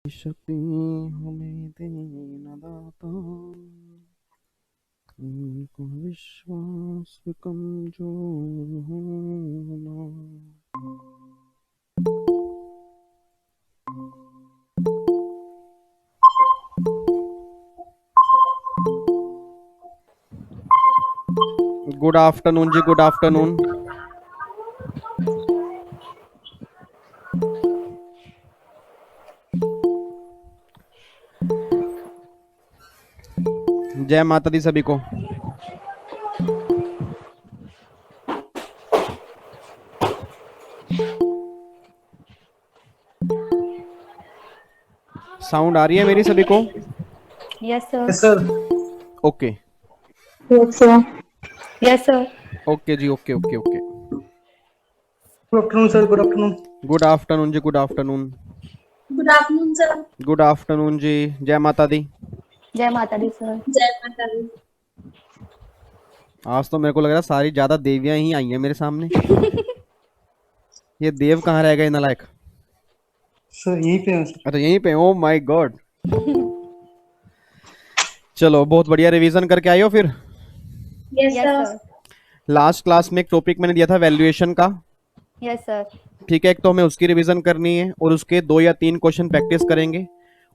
शक्ति हमें देना दाता, उनको विश्वास पे कमजोर होना। गुड आफ्टरनून जी, गुड आफ्टरनून। जय माता दी सभी को। साउंड आ रही है मेरी सभी को? Yes sir. Yes sir. Okay yes sir. Yes sir. Okay जी, okay okay okay. Good afternoon sir, good afternoon. Good afternoon जी, good afternoon. Good afternoon sir. Good afternoon जी। जय माता दी। जय माता दी सर। जय माता दी। आज तो मेरे को लग रहा है सारी ज्यादा देवियां ही आई हैं मेरे सामने। ये देव कहाँ रह गए नालायक? सर यहीं पे हैं सर। अच्छा यहीं पे। Oh my God. चलो बहुत बढ़िया, रिवीजन करके आए हो फिर? Yes yes sir. Sir. Last class में एक टॉपिक मैंने दिया था वैल्यूएशन का। Yes sir. ठीक है, एक तो हमें उसकी रिवीजन करनी है और उसके 2 या 3 क्वेश्चन प्रैक्टिस करेंगे,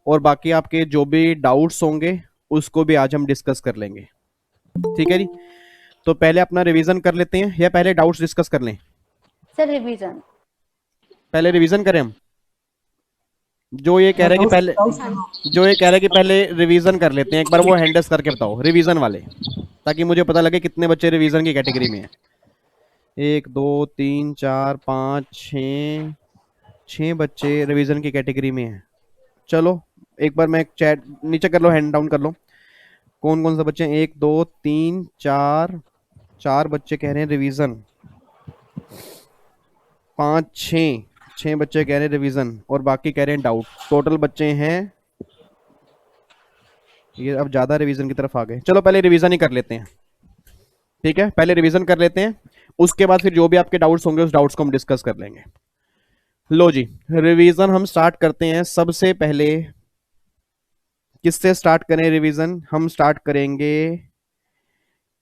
और बाकी आपके जो भी डाउट्स होंगे उसको भी आज हम डिस्कस कर लेंगे। ठीक है जी, तो पहले अपना रिवीजन कर लेते हैं या पहले डाउट्स डिस्कस कर लें? Sir revision. पहले रिवीजन करें हम। जो ये कह रहे हैं कि पहले रिवीजन कर लेते हैं, एक बार वो हैंडल्स करके बताओ रिवीजन वाले, ताकि मुझे पता लगे कितने बच्चे रिवीजन की कैटेगरी में हैं। 1 2 3 4 5 6 6 बच्चे रिवीजन की कैटेगरी में हैं। चलो एक बार मैं चैट नीचे कर लो, हैंड डाउन कर लो, कौन कौन सा बच्चे हैं। 1 2 3 4 4 बच्चे कह रहे हैं रिवीजन, 5 6 बच्चे कह रहे हैं रिवीजन, और बाकी कह रहे हैं डाउट। टोटल बच्चे हैं, ये अब ज्यादा रिवीजन की तरफ आ गए। चलो पहले रिवीजन ही कर लेते हैं। ठीक है, पहले रिवीजन कर लेते हैं, उसके बाद फिर जो भी आपके डाउट्स होंगे उस डाउट्स को हम डिस्कस कर लेंगे। लो जी, रिवीजन हम स्टार्ट करते हैं। सबसे पहले किससे स्टार्ट करें रिवीजन? हम स्टार्ट करेंगे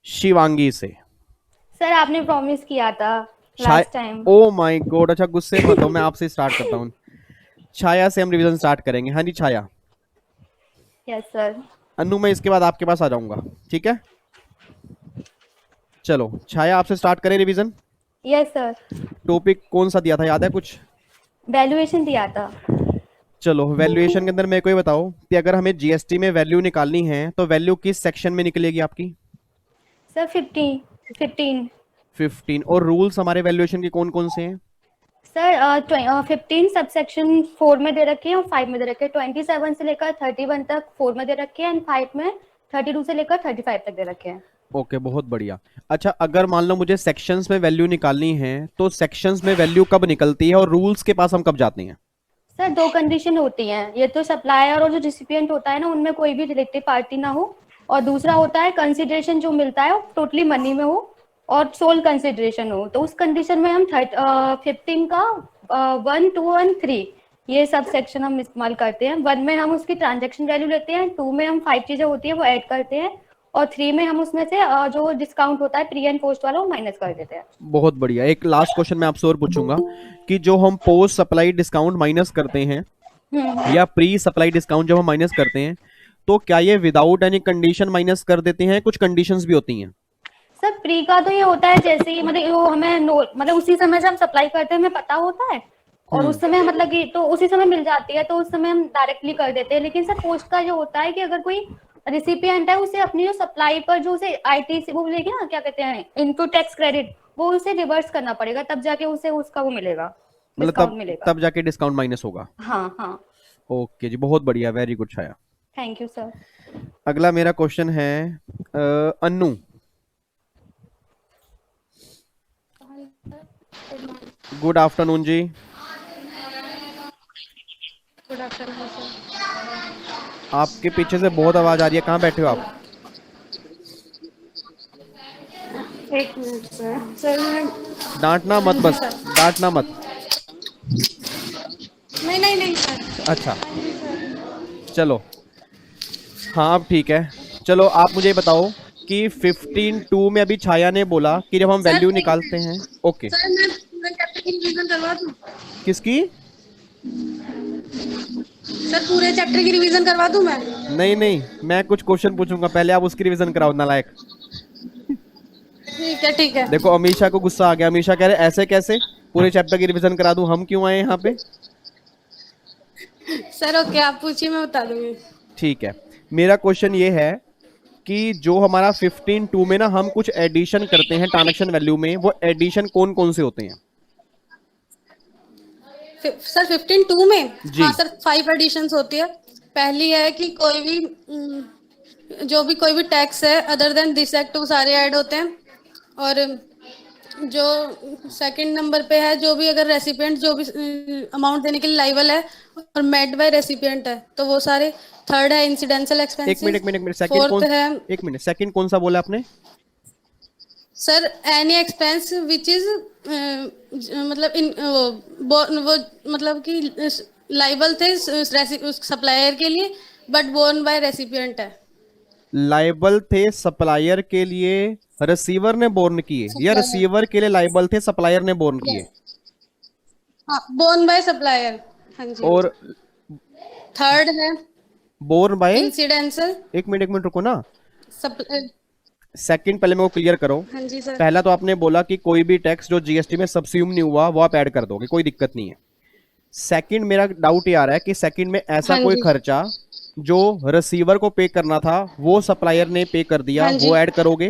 शिवांगी से। सर आपने प्रॉमिस किया था last time. Oh my God, अच्छा गुस्से मत हो, मैं आपसे स्टार्ट करता हूँ। छाया से हम रिवीजन स्टार्ट करेंगे। हाँ जी छाया। Yes sir. अनु मैं इसके बाद आपके पास आ जाऊंगा, ठीक है? चलो छाया आपसे स्टार्ट करें रिवीजन। Yes sir. टॉपिक कौन सा दिया था, याद है कुछ? वैल्यूएशन दिया था। चलो वैल्यूएशन के अंदर मेरे को ये बताओ कि अगर हमें जीएसटी में वैल्यू निकालनी है तो वैल्यू किस सेक्शन में निकलेगी आपकी? सर 15। 15। और रूल्स हमारे वैल्यूएशन के कौन कौन से हैं? सर 15 सबसेक्शन 4 में दे रखे हैं और 5 में दे रखे हैं। 27 से लेकर 31 तक 4 में दे रखे हैं एंड 5 में 32 से लेकर 35 तक दे रखे हैं। ओके बहुत बढ़िया। अच्छा अगर मान लो मुझे सेक्शंस में वैल्यू निकालनी है तो सेक्शंस में वैल्यू कब निकलती है और रूल्स के पास हम कब जाते हैं? सर 2 कंडीशन होती हैं, ये तो सप्लायर और जो रिसिपिएंट होता है ना उनमें कोई भी रिलेटिव पार्टी ना हो, और दूसरा होता है कंसिडरेशन जो मिलता है वो टोटली मनी में हो और सोल कंसिडरेशन हो। तो उस कंडीशन में हम 15 का 1 2 और 3 ये सब सेक्शन हम इस्तेमाल करते हैं। 1 में हम उसकी ट्रांजेक्शन वैल्यू लेते हैं, 2 में हम 5 चीजें होती है वो ऐड करते हैं, और 3 में हम उसमें से जो डिस्काउंट होता है प्री एंड पोस्ट वाला वो माइनस कर देते हैं। बहुत बढ़िया। एक लास्ट क्वेश्चन मैं आपसे और पूछूंगा कि जो हम पोस्ट सप्लाई डिस्काउंट माइनस करते हैं या प्री सप्लाई डिस्काउंट जब हम माइनस करते हैं तो क्या ये विदाउट एनी कंडीशन माइनस कर देते हैं? कुछ कंडीशंस भी होती हैं? सर प्री का तो ये होता है जैसे ही मतलब वो हमें मतलब उसी समय से हम सप्लाई करते हैं हमें पता होता है और उस समय मतलब कि तो उसी समय मिल जाती है तो उस समय हम डायरेक्टली कर देते हैं। लेकिन सर पोस्ट का जो होता है कि अगर कोई रिसिपिएंट है उसे अपनी जो सप्लाई पर जो उसे आईटीसी वो मिलेगी ना, क्या कहते हैं, इनपुट टैक्स क्रेडिट, वो उसे रिवर्स करना पड़ेगा तब जाके उसे उसका वो मिलेगा, मतलब डिस्काउंट मिलेगा। तब जाके डिस्काउंट माइनस होगा। हाँ हाँ। ओके जी बहुत बढ़िया, very good Chhaya. Thank you sir. अगला मेरा क्वेश्चन है अन्नू। गुड आफ्टरनून जी। Good afternoon sir. आपके पीछे से बहुत आवाज आ रही है, कहाँ बैठे हो आप? एक मिनट सर मैं डांटना मत, बस डांटना मत। नहीं नहीं नहीं सर। अच्छा चलो, हाँ अब ठीक है। चलो आप मुझे बताओ कि 15(2) में अभी छाया ने बोला कि जब हम सर वैल्यू एक निकालते हैं। मिनट ओके, सर, मैं पूरे चैप्टर की रिवीजन करवा दूं? किसकी? सर पूरे चैप्टर की रिवीजन करवा दूं मैं? नहीं नहीं, मैं कुछ क्वेश्चन पूछूंगा, पहले आप उसकी रिवीजन कराओ नालायक। ठीक है ठीक है। देखो अमीशा को गुस्सा आ गया, अमीशा कह रहे ऐसे कैसे पूरे चैप्टर की रिवीजन करा दूं, हम क्यों आए यहाँ पे? सर ओके, आप पूछिए, मैं बता दूंगी। ठीक है, मेरा क्वेश्चन ये है कि जो हमारा 15(2) में ना हम कुछ एडिशन करते हैं ट्रांजैक्शन वैल्यू में, वो एडिशन कौन कौन से होते हैं? सर 15(2) में, जी। हाँ सर, 5 एडिशंस होती है। पहली है कि कोई भी जो भी कोई भी टैक्स है अदर देन दिस एक्ट, वो सारे ऐड होते हैं। और जो सेकंड नंबर पे है, जो भी अगर रेसिपिएंट जो भी अमाउंट देने के लिए लाइबल है और मेड बाय रेसिपिएंट है, तो वो सारे। थर्ड है इंसिडेंशियल एक मिनट एक्सपेंसेस। एक मिनट एक मिनट, सेकंड फोर्थ कौन? है एक मिनट, सेकंड कौन सा बोला आपने? Sir any expense which is मतलब इन वो मतलब कि लाइबल थे सप्लायर के लिए, बट बोर्न बाय रेसिपिएंट है। लाइबल थे सप्लायर के लिए, रिसीवर ने बोर्न किए, या सप्लायर, रिसीवर के लिए लाइबल थे सप्लायर ने बोर्न किए? यस, हाँ, बोर्न बाय सप्लायर। हाँ जी हाँ जी। और थर्ड है बोर्न बाय? इंसिडेंशियल एक मिनट रुको ना, सप्लायर। सेकंड पहले मैं को क्लियर करो। हाँ जी सर। पहला तो आपने बोला कि कोई भी टैक्स जो जीएसटी में सब्स्यूम नहीं हुआ वो आप ऐड कर दोगे, कोई दिक्कत नहीं है। सेकंड मेरा डाउट ये आ रहा है कि सेकंड में ऐसा हाँ कोई जी खर्चा जो रिसीवर को पे करना था वो सप्लायर ने पे कर दिया, हाँ जी वो ऐड करोगे?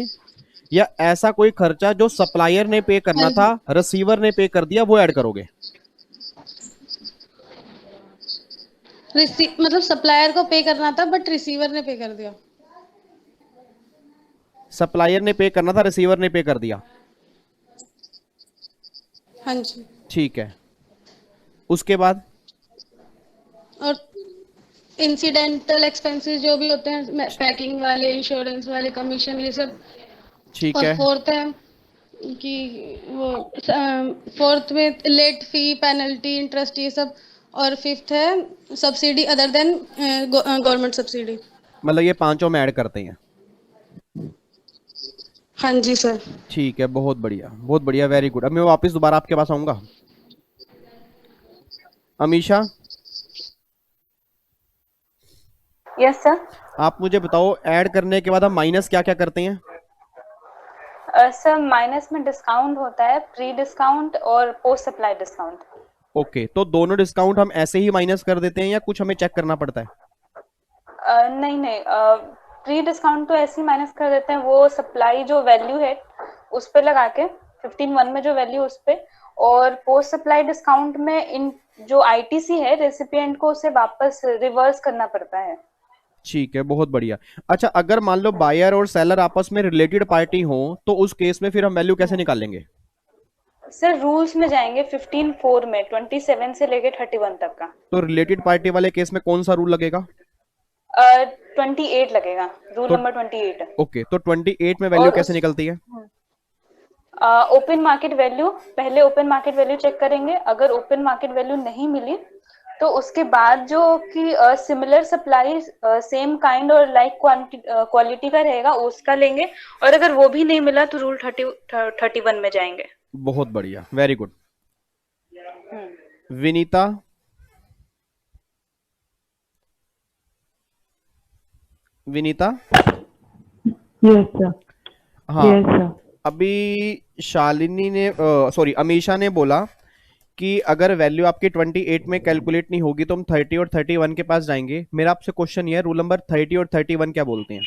या ऐसा कोई खर्चा जो सप्लायर ने पे हाँ करना जी। था रिसीवर ने पे कर दिया, वो ऐड करोगे? मतलब सप्लायर को पे करना था बट रिसीवर ने पे कर दिया। सप्लायर ने पे करना था, रिसीवर ने पे कर दिया। हाँ जी। ठीक है, उसके बाद? और इंसिडेंटल एक्सपेंसेस जो भी होते हैं, पैकिंग वाले, इंश्योरेंस वाले, कमीशन, ये सब। ठीक और है, फोर्थ है कि वो फोर्थ में लेट फी, पेनल्टी, इंटरेस्ट, ये सब। और फिफ्थ है subsidy other than government subsidy. मतलब ये पांचों में ऐड करते हैं। हाँ जी सर। ठीक है, बहुत बढ़िया, वेरी गुड। अब मैं वापस दोबारा आपके पास आऊंगा। Amisha, yes sir. आप मुझे बताओ ऐड करने के बाद हम माइनस क्या क्या करते हैं? सर माइनस में डिस्काउंट होता है, प्री डिस्काउंट और पोस्ट सप्लाई डिस्काउंट। ओके, तो दोनों डिस्काउंट हम ऐसे ही माइनस कर देते हैं या कुछ हमें चेक करना पड़ता है? नहीं नहीं, प्री डिस्काउंट तो ऐसे ही माइनस कर देते हैं, वो सप्लाई जो वैल्यू है उस पे लगा के 15(1) में जो वैल्यू उस पे। और पोस्ट सप्लाई डिस्काउंट में इन जो आईटीसी है रेसिपिएंट को उसे वापस रिवर्स करना पड़ता है। ठीक है, बहुत बढ़िया। अच्छा, अगर मान लो बायर और सेलर आपस में रिलेटेड पार्टी हो तो उस केस में फिर हम वैल्यू कैसे निकालेंगे? सर रूल्स में जाएंगे 15(4) में 27 से लेके 31 तक का। तो रिलेटेड पार्टी वाले केस में कौन सा रूल लगेगा? 28 लगेगा, रूल तो नंबर 28। ओके, तो 28 में वैल्यू और कैसे निकलती है? ओपन मार्केट वैल्यू, पहले ओपन मार्केट वैल्यू चेक करेंगे, अगर ओपन मार्केट वैल्यू नहीं मिली तो उसके बाद जो कि सिमिलर सप्लाई सेम काइंड और लाइक क्वालिटी का रहेगा उसका लेंगे, और अगर वो भी नहीं मिला तो रूल 31 में जाएंगे। बहुत बढ़िया, very good. Vinita, Vinita, yes sir. हाँ, यस सर। अभी शालिनी ने सॉरी अमीशा ने बोला कि अगर वैल्यू आपकी 28 में कैलकुलेट नहीं होगी तो हम 30 और 31 के पास जाएंगे। मेरा आपसे क्वेश्चन ये है, रूल नंबर 30 और 31 क्या बोलते हैं?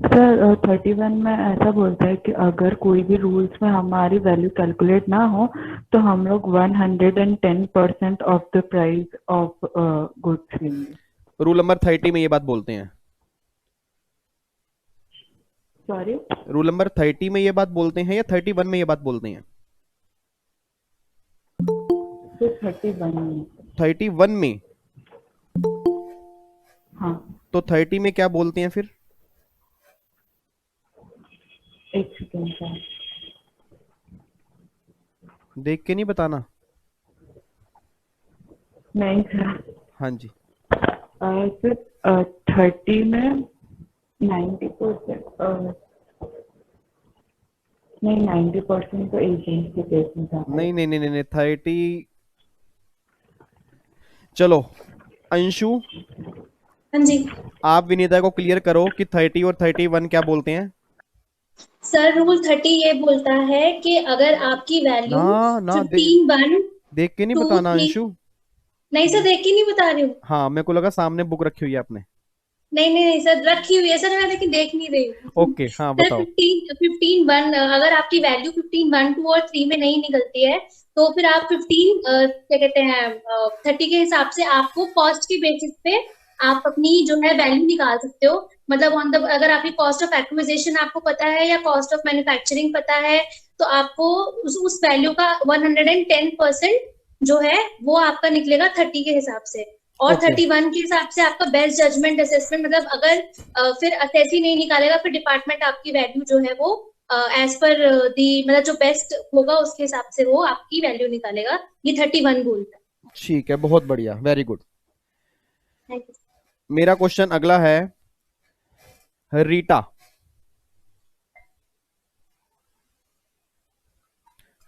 सर 31 में ऐसा बोलता है कि अगर कोई भी रूल्स में हमारी वैल्यू कैलकुलेट ना हो तो हम लोग 110% of the price of goods लेंगे। रूल नंबर 30 में ये बात बोलते हैं? सॉरी, रूल नंबर 30 में ये बात बोलते हैं या 31 में ये बात बोलते हैं? तो 31 में। 31 में? हाँ, तो 30 में क्या बोलते हैं फिर? एक सेकेंड सर। देख के नहीं बताना। नहीं सर। हाँ जी। सर 30 में 90%, नहीं 90% तो एजेंट के केस में था। नहीं नहीं नहीं नहीं 30। चलो अंशु, हाँ जी आप विनीता को क्लियर करो कि 30 और 31 क्या बोलते हैं। सर, रूल 30 ये बोलता है कि अगर आपकी ना वैल्यू ना 15 1 देख के नहीं 2 बताना 3। अंशु। नहीं सर, देख के नहीं बता रही हूँ। हाँ मेरे को लगा सामने बुक रखी हुई है आपने। नहीं नहीं नहीं सर, रखी हुई है सर, मैं लेकिन देख नहीं रही हूँ। ओके हाँ सर बताओ। 15 1, अगर आपकी वैल्यू 15 1 2 और 3 में नहीं निकलती है, तो फिर आप 15 क्या कहते हैं 30 के हिसाब से आपको कॉस्ट के बेसिस पे आप अपनी जो है वैल्यू निकाल सकते हो। मतलब ऑन द, अगर आपकी कॉस्ट ऑफ एक्विजिशन आपको पता है या कॉस्ट ऑफ मैन्युफैक्चरिंग पता है, तो आपको उस वैल्यू का 110% जो है वो आपका निकलेगा 30 के हिसाब से। और ओके 31 के हिसाब से आपका बेस्ट जजमेंट असेसमेंट, मतलब अगर फिर असेस ही नहीं निकालेगा, फिर डिपार्टमेंट आपकी वैल्यू जो है वो एज पर दी, मतलब जो बेस्ट होगा उसके हिसाब से वो आपकी वैल्यू निकालेगा। ये 31 बोलता है। ठीक है, बहुत बढ़िया, वेरी गुड। Thank you. मेरा क्वेश्चन अगला है, रीटा।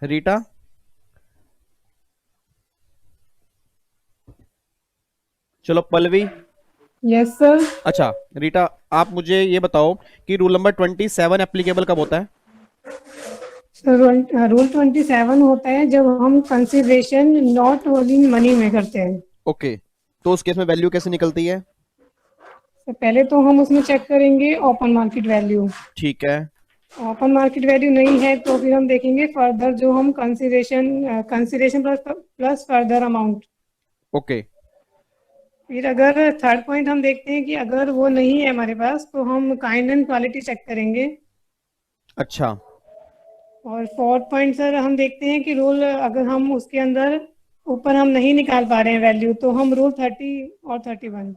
रीटा चलो पल्लवी। Yes sir. अच्छा रीटा, आप मुझे ये बताओ कि रूल नंबर 27 एप्लीकेबल कब होता है। सर रूल 27 होता है जब हम कंसिडरेशन नॉट होल्डिंग मनी में करते हैं। ओके, तो उस केस में वैल्यू कैसे निकलती है। तो पहले तो हम उसमें चेक करेंगे ओपन मार्केट वैल्यू। ठीक है। ओपन मार्केट वैल्यू नहीं है तो फिर हम देखेंगे फर्दर जो हम consideration plus further amount. Okay फिर अगर थर्ड पॉइंट हम देखते हैं कि अगर वो नहीं है हमारे पास, तो हम काइंड एंड क्वालिटी चेक करेंगे। अच्छा और फोर्थ पॉइंट सर हम देखते हैं कि रूल अगर हम उसके अंदर ऊपर हम नहीं निकाल पा रहे हैं वैल्यू, तो हम रूल 30 और 31।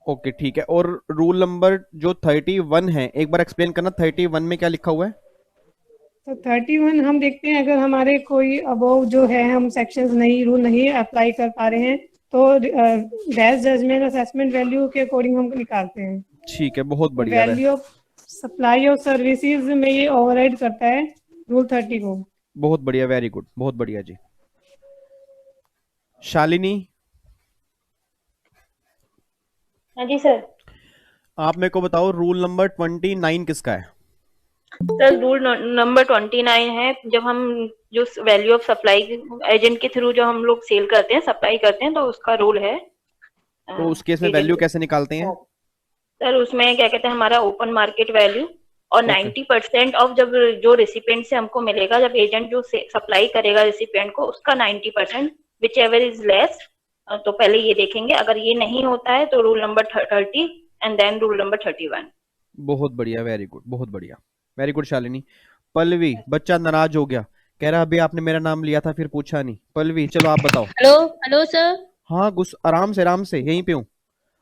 ओके ठीक है। और रूल नंबर जो 31 है, एक बार एक्सप्लेन करना, 31 में क्या लिखा हुआ है। तो 31 हम देखते हैं अगर हमारे कोई अबव जो है हम सेक्शंस नहीं, रूल नहीं अप्लाई कर पा रहे हैं, तो बेस्ट जजमेंट असेसमेंट वैल्यू के अकॉर्डिंग हम निकालते हैं। ठीक है, बहुत तो बढ़िया है। Value of supply of services में ये ओवरराइड करता है रूल 30 को। बहुत बढ़िया, वेरी गुड, बहुत बढ़िया जी। शालिनी, हाँ जी सर। आप मेरे को बताओ रूल नंबर 29 किसका है। सर रूल नंबर 29 है, जब हम जो वैल्यू ऑफ सप्लाई एजेंट के थ्रू जो हम लोग सेल करते हैं, सप्लाई करते हैं, तो उसका रूल है। तो उस केस में वैल्यू कैसे निकालते हैं। सर उसमें क्या कहते हैं, हमारा ओपन मार्केट वैल्यू और ओके 90% ऑफ जब जो रिसिपिएंट से हमको मिलेगा, जब एजेंट जो सप्लाई करेगा रिसिपिएंट को, उसका 90% विच एवर इज लेस। तो पहले ये देखेंगे, अगर ये नहीं होता है तो rule number 30 and then rule number 31। बहुत बढ़िया, वेरी गुड, बहुत बढ़िया, वेरी गुड। शालिनी, पल्लवी, बच्चा नाराज हो गया, कह रहा अभी आपने मेरा नाम लिया था फिर पूछा नहीं। पल्लवी चलो आप बताओ। Hello hello sir. हाँ गुस आराम से यहीं पे हूँ।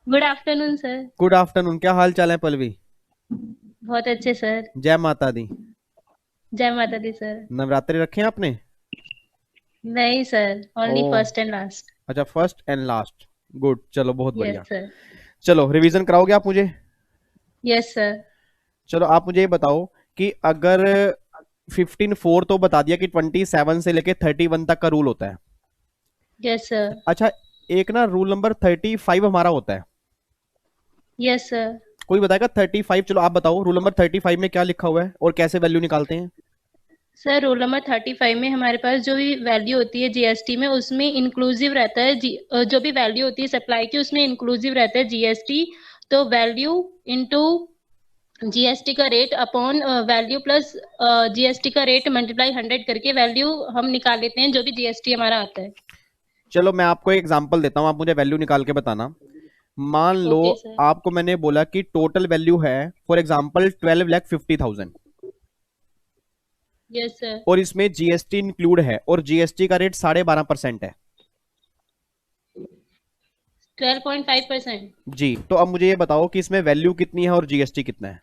Good afternoon sir. Good afternoon, क्या हाल चाल है पल्लवी। बहुत अच्छे सर। जय माता दी। जय माता दी सर। नवरात्रि रखे हैं आपने। नहीं sir, only oh first and last. अच्छा, फर्स्ट एंड लास्ट, गुड, चलो बहुत यस बढ़िया। सर। चलो रिवीजन कराओगे आप मुझे। Yes sir. चलो आप मुझे ये बताओ कि अगर 15(4) तो बता दिया कि 27 से लेके 31 तक का रूल होता है। Yes sir. अच्छा, एक ना रूल नंबर 35 हमारा होता है। Yes sir. कोई बताएगा 35। चलो आप बताओ रूल नंबर 35 में क्या लिखा हुआ है और कैसे वैल्यू निकालते हैं। सर रोल नंबर 35 में हमारे पास जो भी वैल्यू होती है जीएसटी में, उसमें इंक्लूसिव रहता है जो भी वैल्यू होती है सप्लाई की, उसमें इंक्लूसिव रहता है जीएसटी। तो वैल्यू इनटू जीएसटी का rate upon value plus GST का रेट मल्टीप्लाई 100 करके वैल्यू हम निकाल लेते हैं, जो भी जीएसटी हमारा आता है। चलो मैं आपको एक एग्जांपल देता हूं, आप मुझे वैल्यू निकाल के बताना। मान लो ओके सर। आपको मैंने बोला कि टोटल वैल्यू है फॉर एग्जांपल 12,50,000 यस सर। और इसमें जीएसटी इंक्लूड है और जीएसटी का रेट 12.5% है 12.5%। जी। तो अब मुझे ये बताओ कि इसमें वैल्यू कितनी है और जीएसटी कितना है।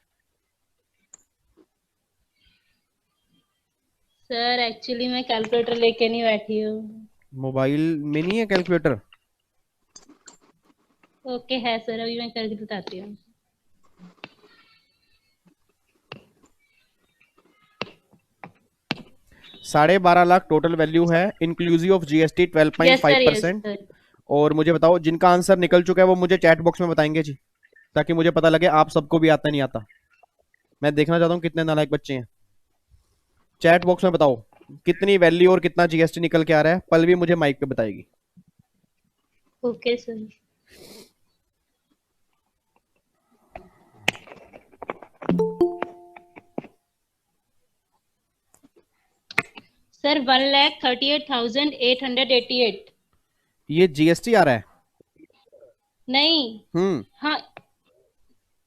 सर एक्चुअली मैं कैलकुलेटर लेके नहीं बैठी हूँ। मोबाइल में नहीं है कैलकुलेटर। ओके है सर, अभी मैं करके बताती हूँ। ₹12.5 लाख टोटल वैल्यू है, inclusive of GST yes sir, 12.5%। Sir. और मुझे बताओ जिनका आंसर निकल चुका है वो मुझे चैट बॉक्स में बताएंगे जी, ताकि मुझे पता लगे आप सबको भी आता नहीं आता। मैं देखना चाहता हूँ कितने नालायक बच्चे हैं। चैट बॉक्स में बताओ कितनी वैल्यू और कितना जीएसटी निकल के आ रहा है। पल्लवी मुझे माइक पे बताएगी। Okay sir. सर 1,38,888। ये जीएसटी आ रहा है? नहीं। हाँ।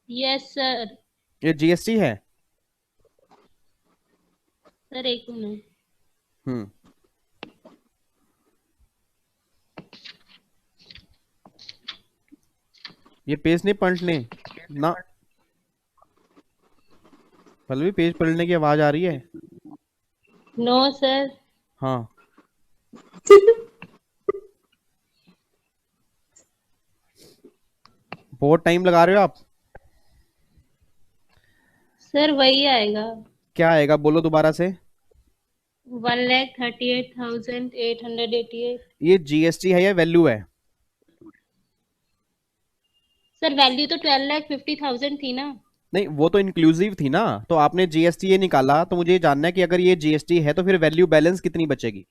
Yes sir. ये जीएसटी है? सर एक मिनट। हम्म ये पेज नहीं पलटने ना। पल्लवी पेज पलटने की आवाज आ रही है? No sir. हाँ। बहुत टाइम लगा रहे हो आप। सर वही आएगा। क्या आएगा बोलो दोबारा से। 1,38,888। ये जीएसटी है या वैल्यू है? सर वैल्यू तो 12,50,000 थी ना। नहीं वो तो इंक्लूसिव थी ना, तो आपने जीएसटी ये निकाला, तो मुझे ये जानना है कि अगर ये जीएसटी है तो फिर वैल्यू बैलेंस कितनी बचेगी।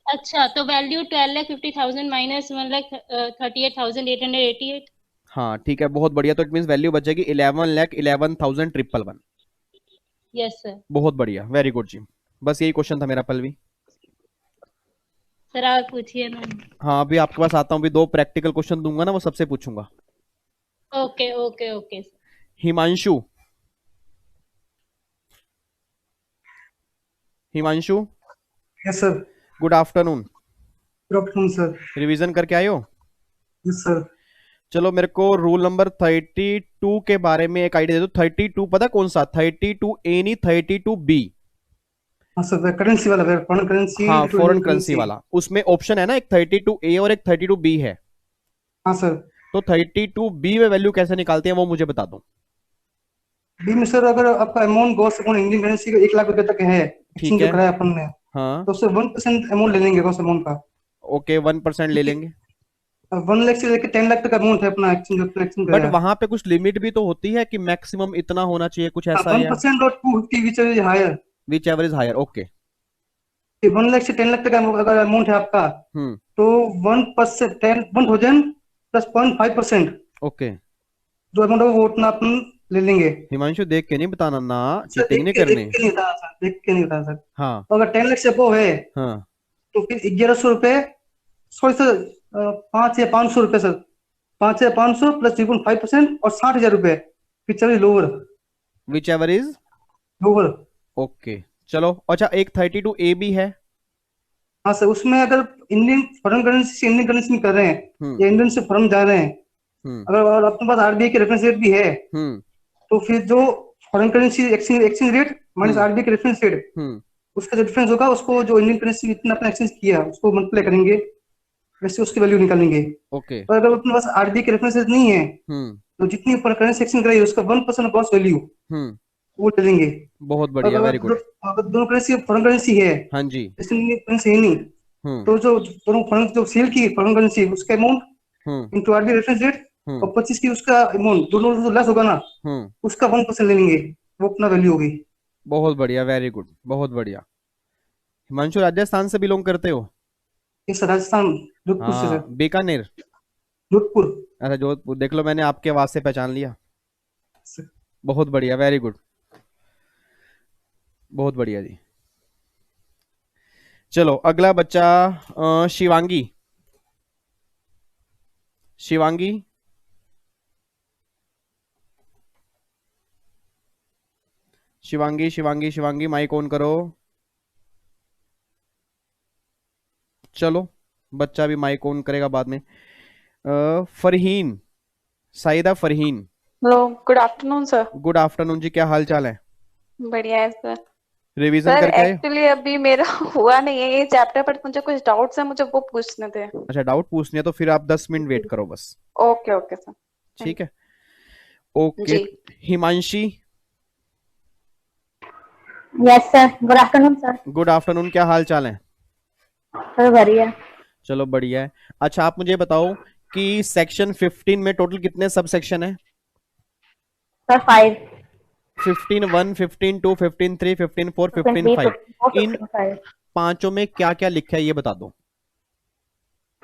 अच्छा, तो वैल्यू 12,50,000 माइनस 1,38,888। हाँ ठीक है, बहुत बढ़िया। तो इट मींस वैल्यू बचेगी 11,11,111। Yes sir. बहुत बढ़िया, वेरी गुड जी। बस यही क्वेश्चन था मेरा पल्लवी। सर आप पूछिए ना। हाँ अभी आपके पास आता हूँ, अभी 2 प्रैक्टिकल क्वेश्चन दूंगा ना, वो सबसे पूछूंगा। Okay okay okay sir. Himanshu, Himanshu yes sir. Good afternoon. Good afternoon sir. Revision करके आए हो? Yes sir. चलो मेरे को रूल नंबर 32 के बारे में एक आइडिया दे दो। 32 पता कौन सा? 32A नहीं, 32B। हाँ सर, करेंसी वाला, फॉरेन करेंसी। हाँ फॉरेन करेंसी वाला। उसमें ऑप्शन है ना, एक 32A और एक 32B है। हाँ सर। तो 32B में वैल्यू कैसे निकालते हैं वो मुझे बता दो। बी में सर, अगर आपका amount Gauss account Indian currency का 1 लाख रुपए तक है, एक्सचेंज जो है। कराया अपन ने, हाँ तो उससे 1% अमाउंट ले लेंगे गॉस अमाउंट का। ओके 1% ले लेंगे। 1 लाख से लेकर 10 लाख तक अमाउंट है अपना एक्सचेंज बट कराया। वहां पे कुछ लिमिट भी तो होती है कि मैक्सिमम इतना होना चाहिए, कुछ ऐसा है? 1% और 250 which is higher. Whichever is higher. Okay 1 lakh से 10 लाख तक अगर अमाउंट है आपका, हम्म तो 1%, 1000 प्लस 0.5% ओके। जो अमाउंट है वो उतना अपन ले लेंगे। हिमांशु देख के नहीं बताना ना, सर चीटिंग नहीं करनी। देख के नहीं बता सर, देख के नहीं बता सर। हाँ तो अगर 10 लाख से अबव है हाँ तो फिर 1100 रुपए, सॉरी सर, 5,500 रुपए सर, 5,500 प्लस 3.5% और 60,000 रुपए, picture lower. Which ever is lower. Okay चलो। अच्छा एक 32A भी है। हाँ सर, उसमें अगर इंडियन फॉरेन करेंसी से इंडियन करेंसी में कर रहे हैं या इंडियन से फॉरेन जा रहे हैं, अगर अपने पास आरबीआई के रेफरेंस रेट भी है, तो फिर जो foreign currency exchange rate minus RBI के रेफरेंस रेट, उसका जो डिफरेंस होगा उसको जो इंडियन करेंसी इतना अपना एक्सचेंज किया उसको मल्टीप्लाई करेंगे, वैसे उसकी वैल्यू निकालेंगे। ओके और अगर अपने पास आरबीआई के रेफरेंस रेट नहीं है, तो जितनी करेंसी एक्सचेंज कराई उसका 1% कॉस्ट वैल्यू वो ले लेंगे। बहुत बढ़िया, वेरी गुड। अगर दोनों करेंसी फॉरेन करेंसी है, हाँ जी। इंडियन करेंसी है नहीं, तो जो दोनों फॉरेन जो सेल की फॉरेन करेंसी उसका amount into RBI reference rate और 25 की उसका अमाउंट, दोनों जो लेस होगा ना उसका 1% ले लेंगे, वो अपना वैल्यू होगी। बहुत बढ़िया, वेरी गुड, बहुत बढ़िया। हिमांशु राजस्थान से बिलोंग करते हो? यस सर, राजस्थान, जोधपुर से सर। बीकानेर? जोधपुर। अच्छा जोधपुर, देख लो मैंने आपके आवाज से पहचान लिया। सर। बहुत बढ़िया, वेरी गुड, बहुत बढ़िया जी। चलो अगला बच्चा शिवांगी। शिवांगी शिवांगी शिवांगी शिवांगी माइक ऑन करो। चलो बच्चा भी माइक ऑन करेगा बाद में। Farheen, Saida Farheen. Hello, good afternoon sir. Good afternoon जी, क्या हाल चाल है? बढ़िया है सर। रिवीजन सर करके आए? एक्चुअली अभी मेरा हुआ नहीं है ये चैप्टर, पर मुझे कुछ डाउट्स है, मुझे वो पूछने थे। अच्छा, डाउट पूछनी है तो फिर आप 10 मिनट वेट करो बस। Okay okay sir. ठीक है, ओके। जी। Himanshi, yes sir, good afternoon sir. Good afternoon, क्या हाल चाल है? सर बढ़िया। चलो बढ़िया है। अच्छा, आप मुझे बताओ कि सेक्शन 15 में टोटल कितने सब सेक्शन है? सर 5। 15(1), 15(2), 15(3), 15(4), 15(5). इन पांचों में क्या क्या लिखा है ये बता दो।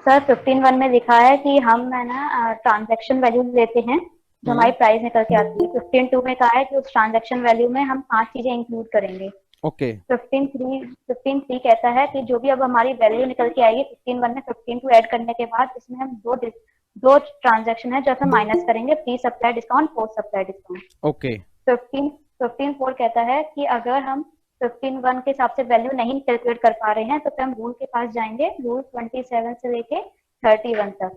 सर 15(1) में लिखा है कि हम है ना ट्रांजैक्शन वैल्यू लेते हैं जो हमारी प्राइस निकल के आती है। 15(2) में कहा है कि उस ट्रांजैक्शन वैल्यू में हम 5 चीजें इंक्लूड करेंगे। ओके। 15(3) कहता है कि जो भी अब हमारी वैल्यू निकल के आएगी 15(1) में 15(2) ऐड करने के बाद इसमें हम दो ट्रांजैक्शन है जो हम माइनस करेंगे, pre supply discount, post supply discount. Okay. 15(4) कहता है कि अगर हम 15(1) के हिसाब से वैल्यू नहीं कैलकुलेट कर पा रहे हैं तो फिर हम रूल के पास जाएंगे, रूल 27 से लेके 31 तक।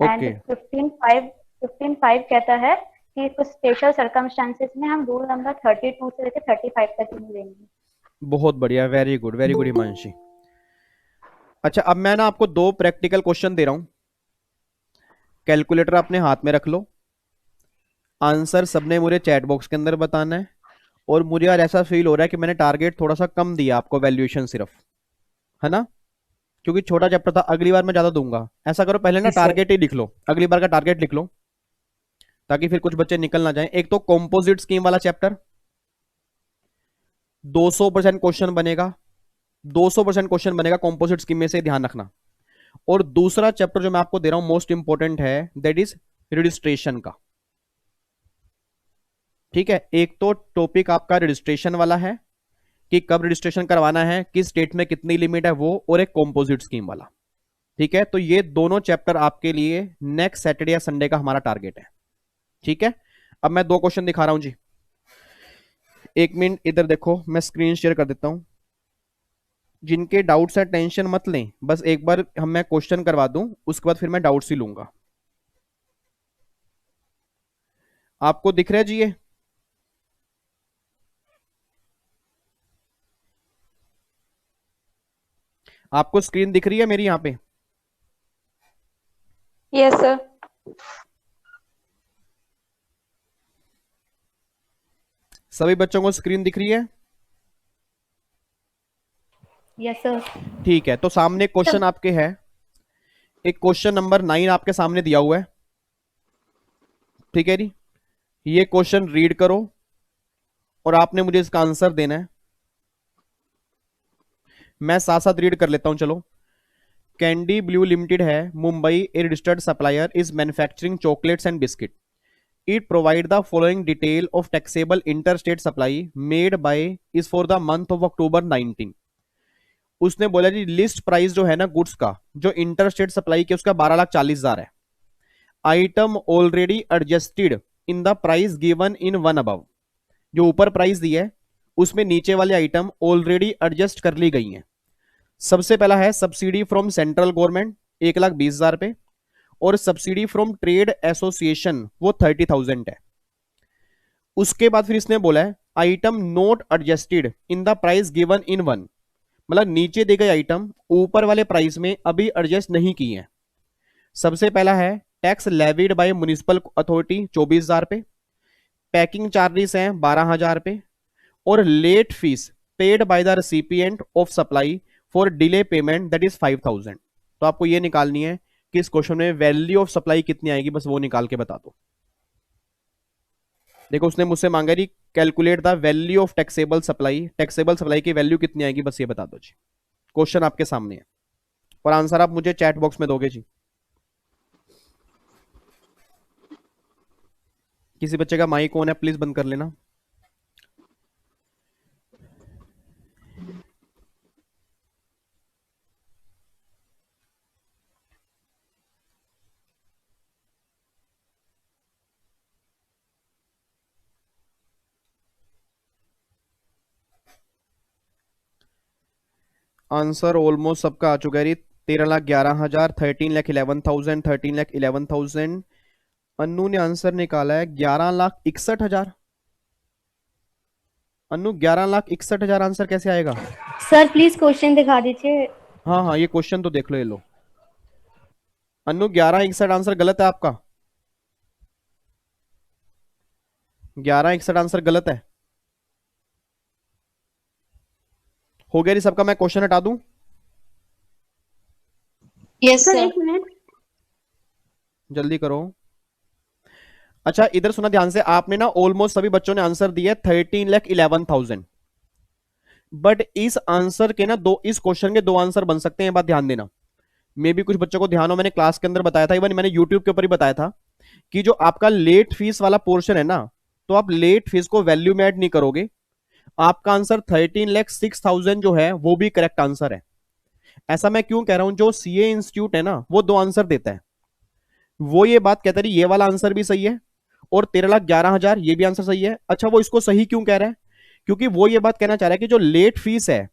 एंड 15(5) कहता है कि कुछ स्पेशल सर्कमस्टांसेस में हम रूल नंबर 32 से लेके 35 तक ही लेंगे। बहुत बढ़िया, वेरी गुड हिमांशी। अच्छा, अब मैं ना आपको 2 प्रैक्टिकल क्वेश्चन दे रहा हूं। कैलकुलेटर अपने हाथ में रख लो, आंसर सबने मुझे चैट बॉक्स के अंदर बताना है। और मुझे यार ऐसा फील हो रहा है कि मैंने टारगेट थोड़ा सा कम दिया आपको, वैल्यूएशन सिर्फ, है ना? क्योंकि छोटा चैप्टर था, अगली बार मैं ज्यादा दूंगा। ऐसा करो, पहले ना टारगेट ही लिख लो, अगली बार का टारगेट लिख लो, ताकि फिर कुछ बच्चे निकल ना जाएं। एक तो कॉम्पोजिट स्कीम वाला चैप्टर 200% क्वेश्चन बनेगा, 200% क्वेश्चन बनेगा कॉम्पोजिट स्कीम में से, ध्यान रखना। और दूसरा चैप्टर जो मैं आपको दे रहा हूं मोस्ट इंपॉर्टेंट है, दैट इज रजिस्ट्रेशन का। ठीक है, एक तो टॉपिक आपका रजिस्ट्रेशन वाला है कि कब रजिस्ट्रेशन करवाना है, किस स्टेट में कितनी लिमिट है वो, और एक कॉम्पोजिट स्कीम वाला। ठीक है, तो ये दोनों चैप्टर आपके लिए नेक्स्ट सैटरडे या संडे का हमारा टारगेट है। ठीक है, अब मैं 2 क्वेश्चन दिखा रहा हूं जी। 1 मिनट इधर देखो, मैं स्क्रीन शेयर कर देता हूं। जिनके डाउट्स है टेंशन मत लें, बस एक बार मैं क्वेश्चन करवा दूं, उसके बाद फिर मैं डाउट्स ही लूंगा। आपको दिख रहा है जी ये? आपको स्क्रीन दिख रही है मेरी यहाँ पे? Yes sir. सभी बच्चों को स्क्रीन दिख रही है? Yes sir. ठीक है, तो सामने क्वेश्चन आपके है, एक क्वेश्चन नंबर 9 आपके सामने दिया हुआ है। ठीक है जी, ये क्वेश्चन रीड करो और आपने मुझे इसका आंसर देना है। मैं साथ साथ रीड कर लेता हूं, चलो। कैंडी ब्लू लिमिटेड है Mumbai, a registered supplier, is manufacturing chocolates and biscuit. It provide the following detail of taxable interstate supply made by is for the month of October 19। उसने बोला जी लिस्ट प्राइस जो है ना गुड्स का, जो interstate supply के, उसका 12,40,000 है। Item already adjusted in the price given in one above. जो ऊपर प्राइस दी है उसमें नीचे वाले आइटम ऑलरेडी एडजस्ट कर ली गई हैं। सबसे पहला है सब्सिडी फ्रॉम सेंट्रल गवर्नमेंट 1,20,000 पे, और सब्सिडी फ्रॉम ट्रेड एसोसिएशन वो 30,000 है। उसके बाद फिर इसने बोला है item not adjusted in the price given in one, मतलब नीचे दी गई आइटम ऊपर वाले प्राइस में अभी एडजस्ट नहीं की है। सबसे पहला है tax levied by municipal authority 24,000 पे, पैकिंग चार्जेस हैं 12,000 पे, और late fee paid by the recipient of supply for delay payment that is 5,000। तो आपको ये निकालनी है कि इस क्वेश्चन में वैल्यू ऑफ सप्लाई कितनी आएगी, बस वो निकाल के बता दो। देखो उसने मुझसे मांगा जी calculate the value of taxable supply, taxable supply की वैल्यू कितनी आएगी, बस ये बता दो जी। क्वेश्चन आपके सामने है और आंसर आप मुझे चैट बॉक्स में दोगे जी। किसी बच्चे का माइक ऑन है, प्लीज बंद कर लेना। आंसर ऑलमोस्ट सबका आ चुका है। 13,11,000, 13,11,000, 13,11,000। अन्नू ने आंसर निकाला है 11,61,000। अनु 11,61,000 आंसर कैसे आएगा? सर प्लीज क्वेश्चन दिखा दीजिए। हाँ हाँ, ये क्वेश्चन तो देख लो, ये लो। अनु 11,61 आंसर गलत है आपका। 11,61 आंसर गलत है। हो गया जी सबका? मैं क्वेश्चन हटा दूं? Yes sir sir. एक मिनट, जल्दी करो। अच्छा इधर सुना ध्यान से, आपने ना ऑलमोस्ट सभी बच्चों ने आंसर दिया 13,11,000। बट इस आंसर के ना इस क्वेश्चन के दो आंसर बन सकते हैं, बात ध्यान देना। मे भी कुछ बच्चों को ध्यान हो, मैंने क्लास के अंदर बताया था, इवन मैंने यूट्यूब के ऊपर ही बताया था कि जो आपका लेट फीस वाला पोर्शन है ना, तो आप लेट फीस को वैल्यू में ऐड नहीं करोगे। आपका आंसर 13,06,000 जो है वो भी करेक्ट आंसर है। ऐसा मैं क्यों कह रहा हूं? जो सीए इंस्टीट्यूट है ना, वो दो आंसर देता है। वो ये बात कहता है ये वाला आंसर भी सही है और 13,11,000 ये भी आंसर सही है। अच्छा वो इसको सही क्यों कह रहा है? क्योंकि वो ये बात कहना चाह रहा है कि जो लेट फीस है,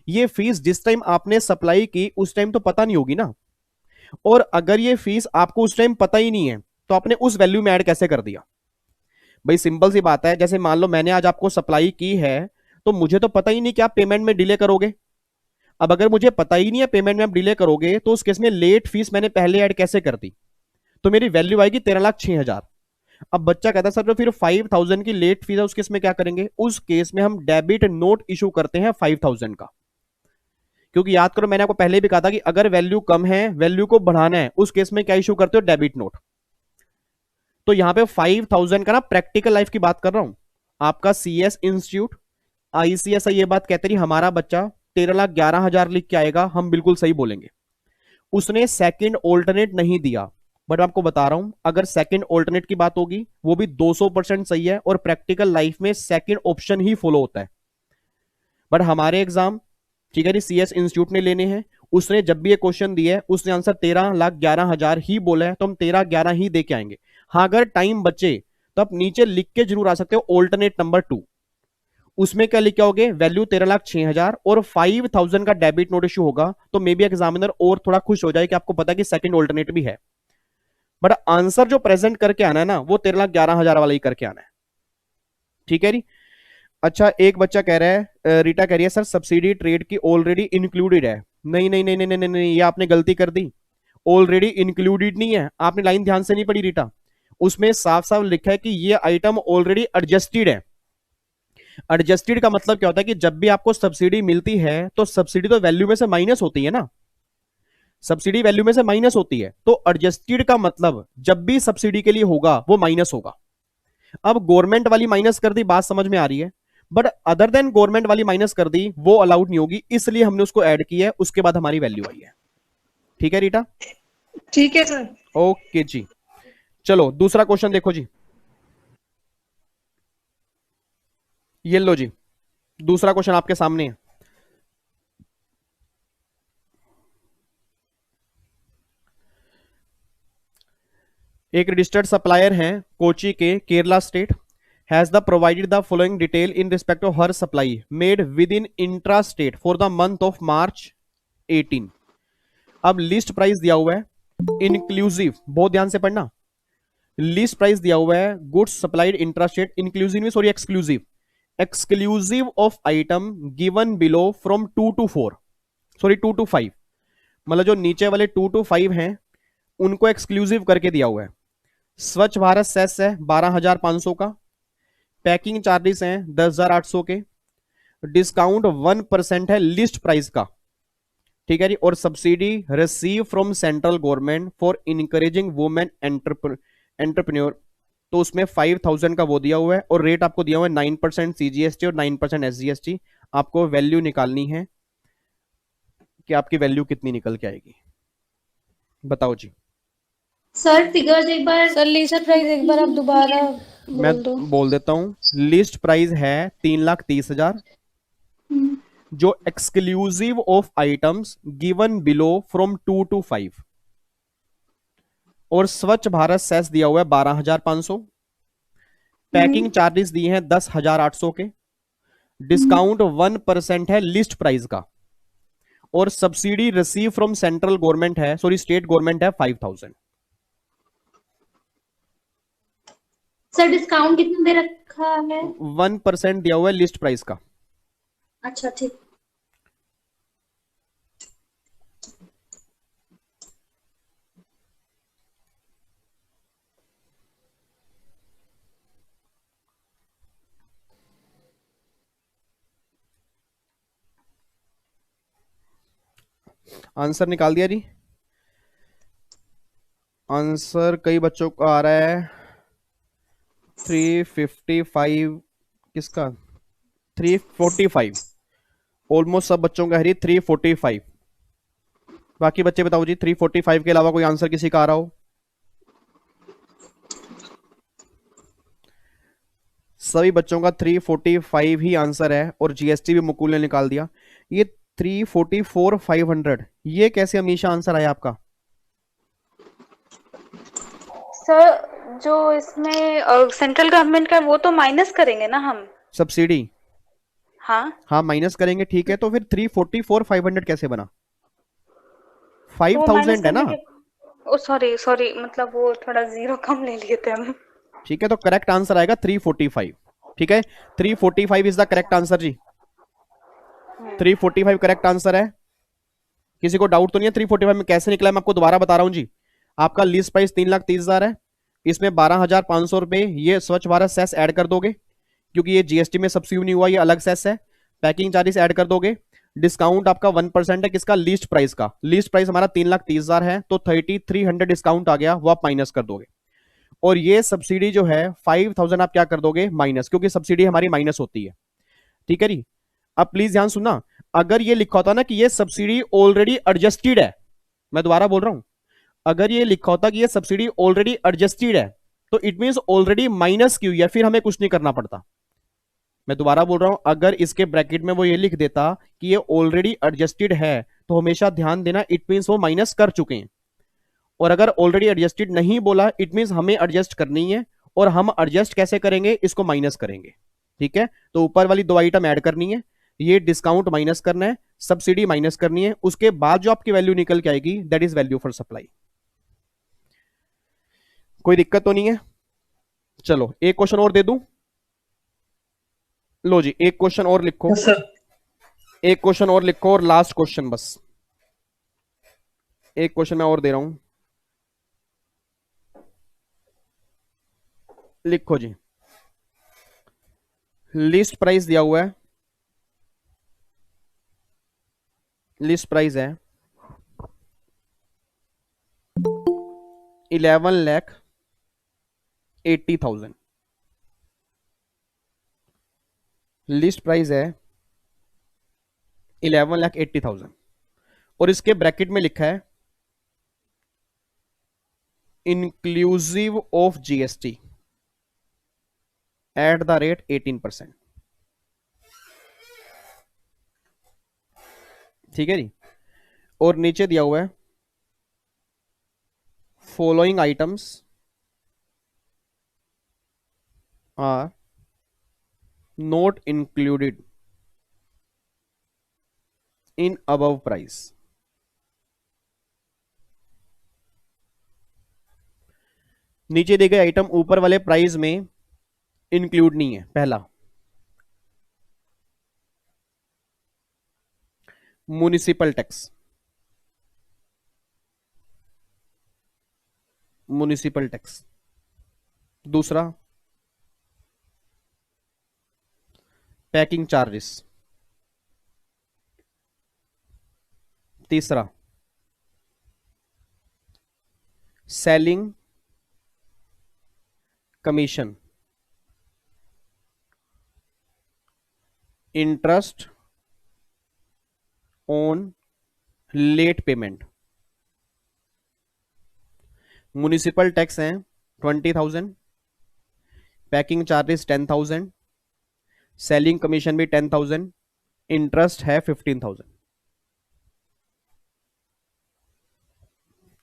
ये फीस जिस टाइम आपने सप्लाई की उस टाइम तो पता नहीं होगी ना, और अगर ये फीस आपको उस टाइम पता ही नहीं है तो आपने उस वैल्यू में ऐड कैसे कर दिया? भाई सिंपल सी बात है, जैसे मान लो मैंने आज आपको सप्लाई की है तो मुझे तो पता ही नहीं कि आप पेमेंट में डिले करोगे। अब अगर मुझे पता ही नहीं है पेमेंट में आप डिले करोगे तो उस केस में लेट फीस मैंने पहले ऐड कैसे कर दी? तो मेरी वैल्यू आएगी 13,06,000। अब बच्चा कहता है सर तो फिर 5,000 की लेट फीस है, उस केस में क्या करेंगे? उस केस में हम डेबिट नोट इशू करते हैं 5,000 का। क्योंकि याद करो मैंने आपको पहले भी कहा था कि अगर वैल्यू कम है, वैल्यू को बढ़ाना है, उस केस में क्या इशू करते हो? Debit note. तो यहां पे 5,000 का ना प्रैक्टिकल लाइफ की बात कर रहा हूं। आपका सीएस इंस्टीट्यूट आईसीएसआई ये बात कहते रही हमारा बच्चा 13,11,000 लिख के आएगा, हम बिल्कुल सही बोलेंगे। उसने सेकंड ऑल्टरनेट नहीं दिया, बट आपको बता रहा हूं अगर सेकंड ऑल्टरनेट की बात होगी वो भी 200% सही है, और प्रैक्टिकल लाइफ में सेकंड ऑप्शन ही फॉलो होता है। बट हमारे एग्जाम, ठीक है जी, सीएस इंस्टीट्यूट ने लेने हैं, उसने जब भी ये क्वेश्चन दिया है उसने आंसर 13,11,000 ही बोला है, तो हम 13,11 ही दे के आएंगे। हाँ अगर टाइम बचे तो आप नीचे लिख के जरूर आ सकते हो ऑल्टरनेट नंबर 2। उसमें क्या लिख के आओगे? वैल्यू 13,06,000 और 5,000 का डेबिट नोट इशू होगा, तो मे बी एग्जामिनर और थोड़ा खुश हो जाए कि आपको पता है कि सेकंड ऑल्टरनेट भी है। बट आंसर जो प्रेजेंट करके आना है ना, वो 13,11,000 वाला ही करके आना है। ठीक है जी। अच्छा एक बच्चा कह रहा है, रीटा कह रही है सर सब्सिडी ट्रेड की ऑलरेडी इंक्लूडेड है। नहीं नहीं नहीं नहीं नहीं नहीं, ये आपने गलती कर दी। ऑलरेडी इंक्लूडेड नहीं है, आपने लाइन ध्यान से नहीं पढ़ी रीटा। उसमें साफ साफ लिखा है कि ये आइटम ऑलरेडी एडजस्टेड है। एडजस्टेड का मतलब क्या होता है कि जब भी आपको सब्सिडी मिलती है तो सब्सिडी तो वैल्यू में से माइनस होती है ना, सब्सिडी वैल्यू में से माइनस होती है, तो एडजस्टेड का मतलब जब भी सब्सिडी के लिए होगा वो माइनस होगा। अब गवर्नमेंट वाली माइनस कर दी, बात समझ में आ रही है, बट अदर देन गवर्नमेंट वाली माइनस कर दी वो अलाउड नहीं होगी, इसलिए हमने उसको ऐड किया है, उसके बाद हमारी वैल्यू आई है। ठीक है रीटा? ठीक है सर। ओके जी, चलो दूसरा क्वेश्चन देखो जी। ये लो जी, दूसरा क्वेश्चन आपके सामने है। एक रजिस्टर्ड सप्लायर हैं कोची के, Kerala state, has the provided the following detail in respect of her supply made with in intra state for the month of March 18। अब लिस्ट प्राइस दिया हुआ है इंक्लूसिव, बहुत ध्यान से पढ़ना, लिस्ट प्राइस दिया हुआ है goods supplied intra state inclusive, sorry exclusive, exclusive of item given below from 2 to 4, sorry 2 to 5, मतलब जो नीचे वाले 2 to 5 हैं उनको एक्सक्लूसिव करके दिया हुआ है। स्वच्छ भारत सेस है 12,500 का, पैकिंग चार्जेस हैं 10,800 के, डिस्काउंट 1% है लिस्ट प्राइस का। ठीक है जी, और subsidy receive from central government for encouraging women entrepreneur, तो उसमें 5,000 का वो दिया हुआ है, और रेट आपको दिया हुआ है 9% सीजीएसटी और 9% एसजीएसटी। आपको वैल्यू निकालनी है कि आपकी वैल्यू कितनी निकल के आएगी, बताओ जी। सर फिगर्स एक बार, सर लीस्ट प्राइस एक बार आप दोबारा मैं बोल दो। बोल देता हूं। लिस्ट प्राइस है 3,30,000, जो exclusive of items given below from 2 to 5, और स्वच्छ भारत सेस दिया हुआ है 12,500, पैकिंग चार्जेस दिए हैं 10,800 के, डिस्काउंट 1% है लिस्ट प्राइस का, और subsidy receive from central government है, सॉरी स्टेट गवर्नमेंट है 5,000। सर डिस्काउंट कितना दे रखा है? 1% दिया हुआ है लिस्ट प्राइस का। अच्छा ठीक। आंसर निकाल दिया जी। आंसर कई बच्चों का आ रहा है 355, किसका 345, ऑलमोस्ट सब बच्चों का है 345। बाकी बच्चे बताओ जी 345 के अलावा कोई आंसर किसी का आ रहा हो? सभी बच्चों का 345 ही आंसर है और जीएसटी भी मुकुल ने निकाल दिया। ये 344,500 ये कैसे हमेशा आंसर आया आपका? सर जो इसमें सेंट्रल गवर्नमेंट का वो तो माइनस करेंगे ना हम, सब्सिडी। हाँ हाँ माइनस करेंगे, ठीक है। तो फिर 344,500 कैसे बना? तो माइनस 5,000 है ना? करने के, ओ सॉरी सॉरी, मतलब वो थोड़ा जीरो कम ले लिए थे हम। ठीक है, तो करेक्ट आंसर आएगा 345। ठीक है, 345 इज द करेक्ट आंसर जी। 345 करेक्ट आंसर है। किसी को डाउट तो नहीं है 345 में कैसे निकला है? मैं आपको दोबारा बता रहा हूं जी। आपका लिस्ट प्राइस 3,30,000 है, इसमें 12,500 रुपए ये स्वच्छ भारत सेस ऐड कर दोगे, क्योंकि ये जीएसटी में सब्सिडी नहीं हुआ, ये अलग सेस है। पैकिंग चार्जेस ऐड कर दोगे। डिस्काउंट आपका 1% है, किसका? लीस्ट प्राइस का। लीस्ट प्राइस हमारा 3,30,000 है, तो 3,300 डिस्काउंट आ गया, वो आप माइनस कर दोगे। और ये सब्सिडी जो है 5,000 आप क्या कर दोगे? माइनस, क्योंकि सब्सिडी हमारी माइनस होती है। ठीक है जी। अब प्लीज ध्यान सुनना, अगर ये लिखा होता ना कि ये सब्सिडी ऑलरेडी एडजस्टेड है, मैं दोबारा बोल रहा हूं, अगर ये लिखा होता कि ये सब्सिडी ऑलरेडी एडजस्टेड है, तो इट मींस ऑलरेडी माइनस की हुई है, फिर हमें कुछ नहीं करना पड़ता। मैं दोबारा बोल रहा हूं, अगर इसके ब्रैकेट में वो ये लिख देता कि ये ऑलरेडी एडजस्टेड है, तो हमेशा ध्यान देना इट मींस वो माइनस कर चुके हैं। और अगर ऑलरेडी एडजस्टेड नहीं बोला, इट मींस हमें एडजस्ट करनी है, और हम एडजस्ट कैसे करेंगे? इसको माइनस करेंगे। ठीक है, तो ऊपर वाली दो आइटम ऐड करनी है, ये डिस्काउंट माइनस करना है, सब्सिडी माइनस करनी है, उसके बाद जो आपकी वैल्यू निकल के आएगी that is value for supply. कोई दिक्कत तो नहीं है? चलो एक क्वेश्चन और दे दूं। लो जी, एक क्वेश्चन और लिखो। Yes sir. एक क्वेश्चन और लिखो और लास्ट क्वेश्चन, बस एक क्वेश्चन मैं और दे रहा हूं, लिखो जी। लिस्ट प्राइस दिया हुआ है, लिस्ट प्राइस है 11,80,000। लिस्ट प्राइस है 11,80,000 और इसके ब्रैकेट में लिखा है inclusive of GST at the rate 18%। ठीक है जी। और नीचे दिया हुआ है following items are not included in above price. नीचे दिए गए आइटम ऊपर वाले प्राइस में इंक्लूड नहीं है। पहला, म्युनिसिपल टैक्स, म्युनिसिपल टैक्स। दूसरा, पैकिंग चार्जेस। तीसरा, selling commission, interest on late payment. Municipal tax हैं 20,000, पैकिंग चार्जेस 10,000, सेलिंग कमीशन भी 10,000, इंटरेस्ट है 15,000।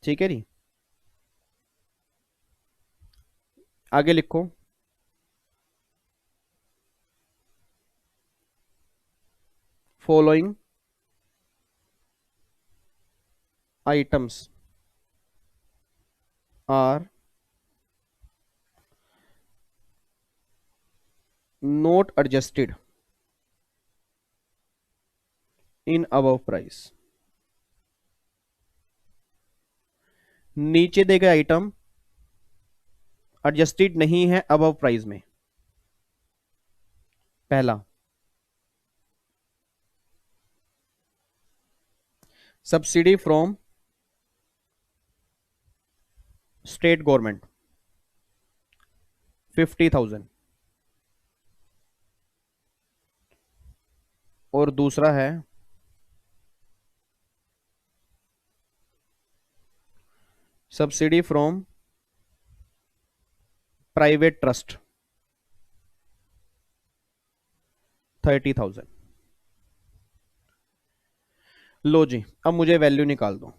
ठीक है जी। आगे लिखो, following items are not adjusted in above price. नीचे देगा आइटम एडजस्टेड नहीं है अबव प्राइस में। पहला, सब्सिडी फ्रॉम स्टेट गवर्नमेंट 50,000, और दूसरा है सब्सिडी फ्रॉम प्राइवेट ट्रस्ट 30,000। लो जी, अब मुझे वैल्यू निकाल दो।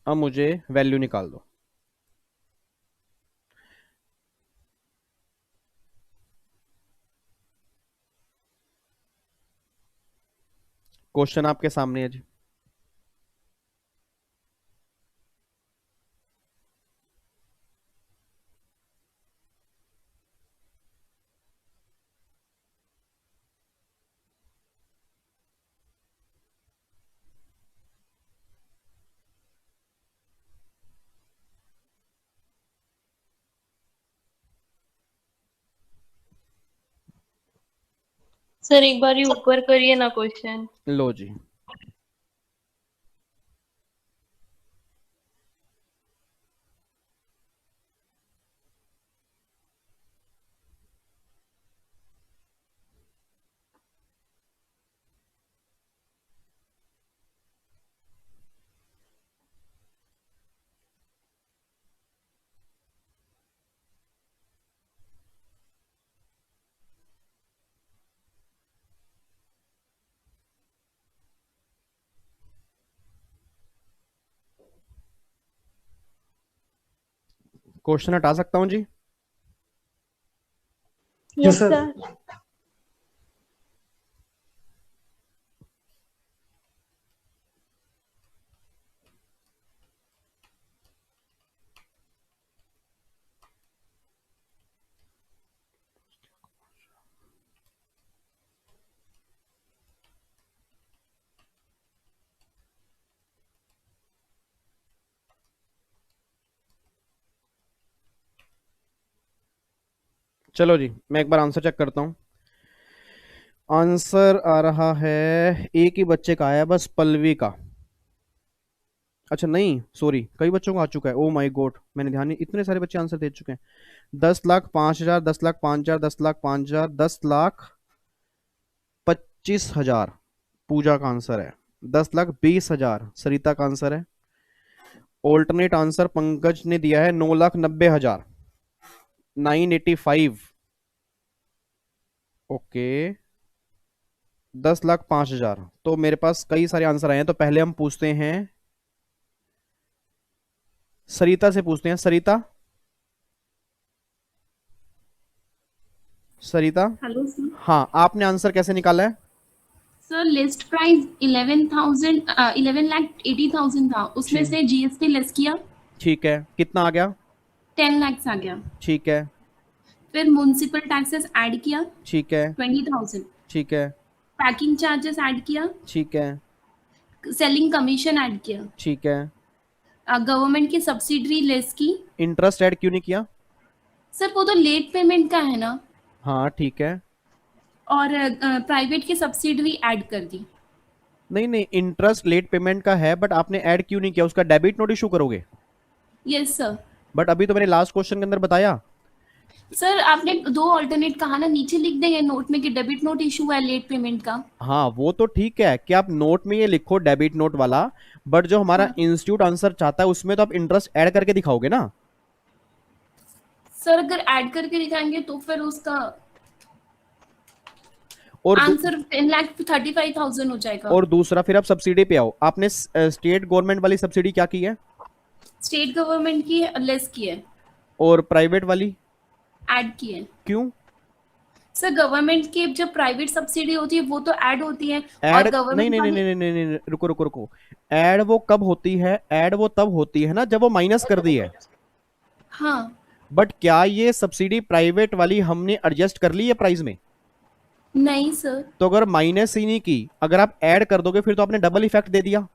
अब मुझे वैल्यू निकाल दो। क्वेश्चन आपके सामने है जी। सर एक बार ही ऊपर करिए ना क्वेश्चन। लो जी, क्वेश्चन हटा सकता हूं जी? Yes sir. चलो जी, मैं एक बार आंसर चेक करता हूं। आंसर आ रहा है, एक ही बच्चे का आया बस, पल्लवी का। अच्छा नहीं, सॉरी, कई बच्चों का आ चुका है। ओ माय गॉड, मैंने ध्यान नहीं, इतने सारे बच्चे आंसर दे चुके हैं। 10,05,000, 10,05,000, 10,05,000, 10,25,000 पूजा का आंसर है। 10,20,000 सरिता का आंसर है। ऑल्टरनेट आंसर पंकज ने दिया है 9,90,000, 985। ओके, 10,05,000। तो मेरे पास कई सारे आंसर आए हैं, तो पहले हम पूछते हैं सरिता से, पूछते हैं सरिता। सरिता, हेलो सर। हाँ, आपने आंसर कैसे निकाला है? सर लिस्ट प्राइस 11,80,000 था, उसमें से जीएसटी लेस किया। ठीक है, कितना आ गया? 10 लाख आ गया। ठीक है, फिर म्युनिसिपल टैक्सेस ऐड किया। ठीक है, 20,000। ठीक है, पैकिंग चार्जेस ऐड किया। ठीक है, सेलिंग कमीशन ऐड किया। ठीक है। गवर्नमेंट की सब्सिडी लेस की। इंटरेस्ट ऐड क्यों नहीं किया? सर वो तो लेट पेमेंट का है ना। हाँ ठीक है। और प्राइवेट की सब्सिडी ऐड कर दी। नहीं नहीं, इंटरेस्ट लेट पेमेंट का है, बट आपने ऐड क्यों नहीं किया? उसका डेबिट नोट इशू करोगे? Yes sir. बट अभी तो मैंने लास्ट क्वेश्चन के अंदर बताया। सर आपने दो ऑल्टरनेट कहा ना, नीचे लिख देंगे नोट में कि डेबिट नोट इशू है लेट पेमेंट का। हाँ वो तो ठीक है कि आप नोट में ये लिखो डेबिट नोट वाला, बट जो हमारा इंस्टीट्यूट आंसर चाहता है उसमें तो आप इंटरेस्ट ऐड करके दिखाओगे ना। सर अगर ऐड करके दिखाएंगे तो फिर उसका और आंसर 10,35,000 हो जाएगा। और दूसरा, फिर आप सब्सिडी पे आओ। आपने स्टेट गवर्नमेंट वाली सब्सिडी क्या की है? स्टेट गवर्नमेंट की लेस की है। और प्राइवेट वाली ऐड की है। क्यों? सर गवर्नमेंट की जब प्राइवेट सब्सिडी होती है वो तो ऐड होती है, और ऐड नहीं गवर्नमेंट नहीं नहीं नहीं नहीं नहीं नहीं, रुको रुको रुको, ऐड वो कब होती है? ऐड वो तब होती है ना जब वो माइनस कर दी है। हाँ बट क्या ये सब्सिडी प्राइवेट वाली हमने एडजस्ट कर ली है प्राइस में? नहीं सर। तो अगर माइनस ही नहीं की, अगर आप ऐड कर दोगे फिर तो आपने डबल इफेक्ट दे दिया।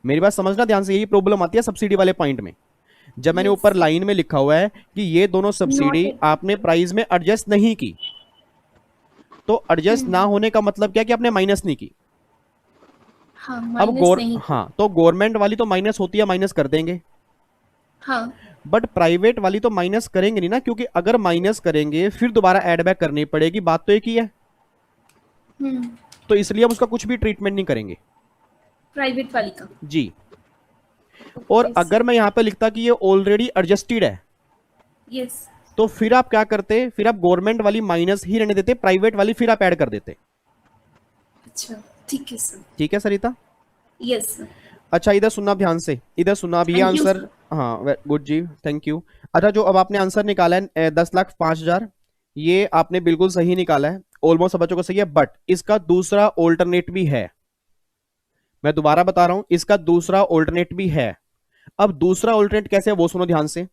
मेरी बात समझना ध्यान से, यही प्रॉब्लम आती है सब्सिडी वाले पॉइंट में। जब मैंने ऊपर लाइन में लिखा हुआ है कि ये दोनों सब्सिडी आपने प्राइस में एडजस्ट नहीं की, तो एडजस्ट ना होने का मतलब क्या कि आपने माइनस नहीं की। हाँ, अब हाँ, तो गवर्नमेंट वाली तो माइनस होती है, माइनस कर देंगे। हाँ बट प्राइवेट वाली तो माइनस करेंगे नहीं ना, क्योंकि अगर माइनस करेंगे फिर दोबारा एड बैक करनी पड़ेगी, बात तो एक ही है। तो इसलिए हम उसका कुछ भी ट्रीटमेंट नहीं करेंगे प्राइवेट वाली का जी। और अगर मैं यहां पे लिखता कि ये ऑलरेडी एडजस्टेड है, यस, तो फिर आप क्या करते? फिर आप गवर्नमेंट वाली माइनस ही रहने देते, प्राइवेट वाली फिर आप ऐड कर देते। अच्छा ठीक है सर। ठीक है सरिता? Yes sir. अच्छा इधर सुनना ध्यान से, इधर सुनना। अब ये Thank you, आंसर, sir. हाँ गुड जी, थैंक यू। अच्छा जो अब आपने आंसर निकाला है 10,05,000, ये आपने बिल्कुल सही निकाला है, ऑलमोस्ट सब बच्चों को सही है। बट इसका दूसरा ऑल्टरनेट भी है, मैं दोबारा बता रहा हूं, इसका दूसरा ऑल्टरनेट भी है। अब दूसरा ऑल्टरनेट कैसे है वो सुनो ध्यान से।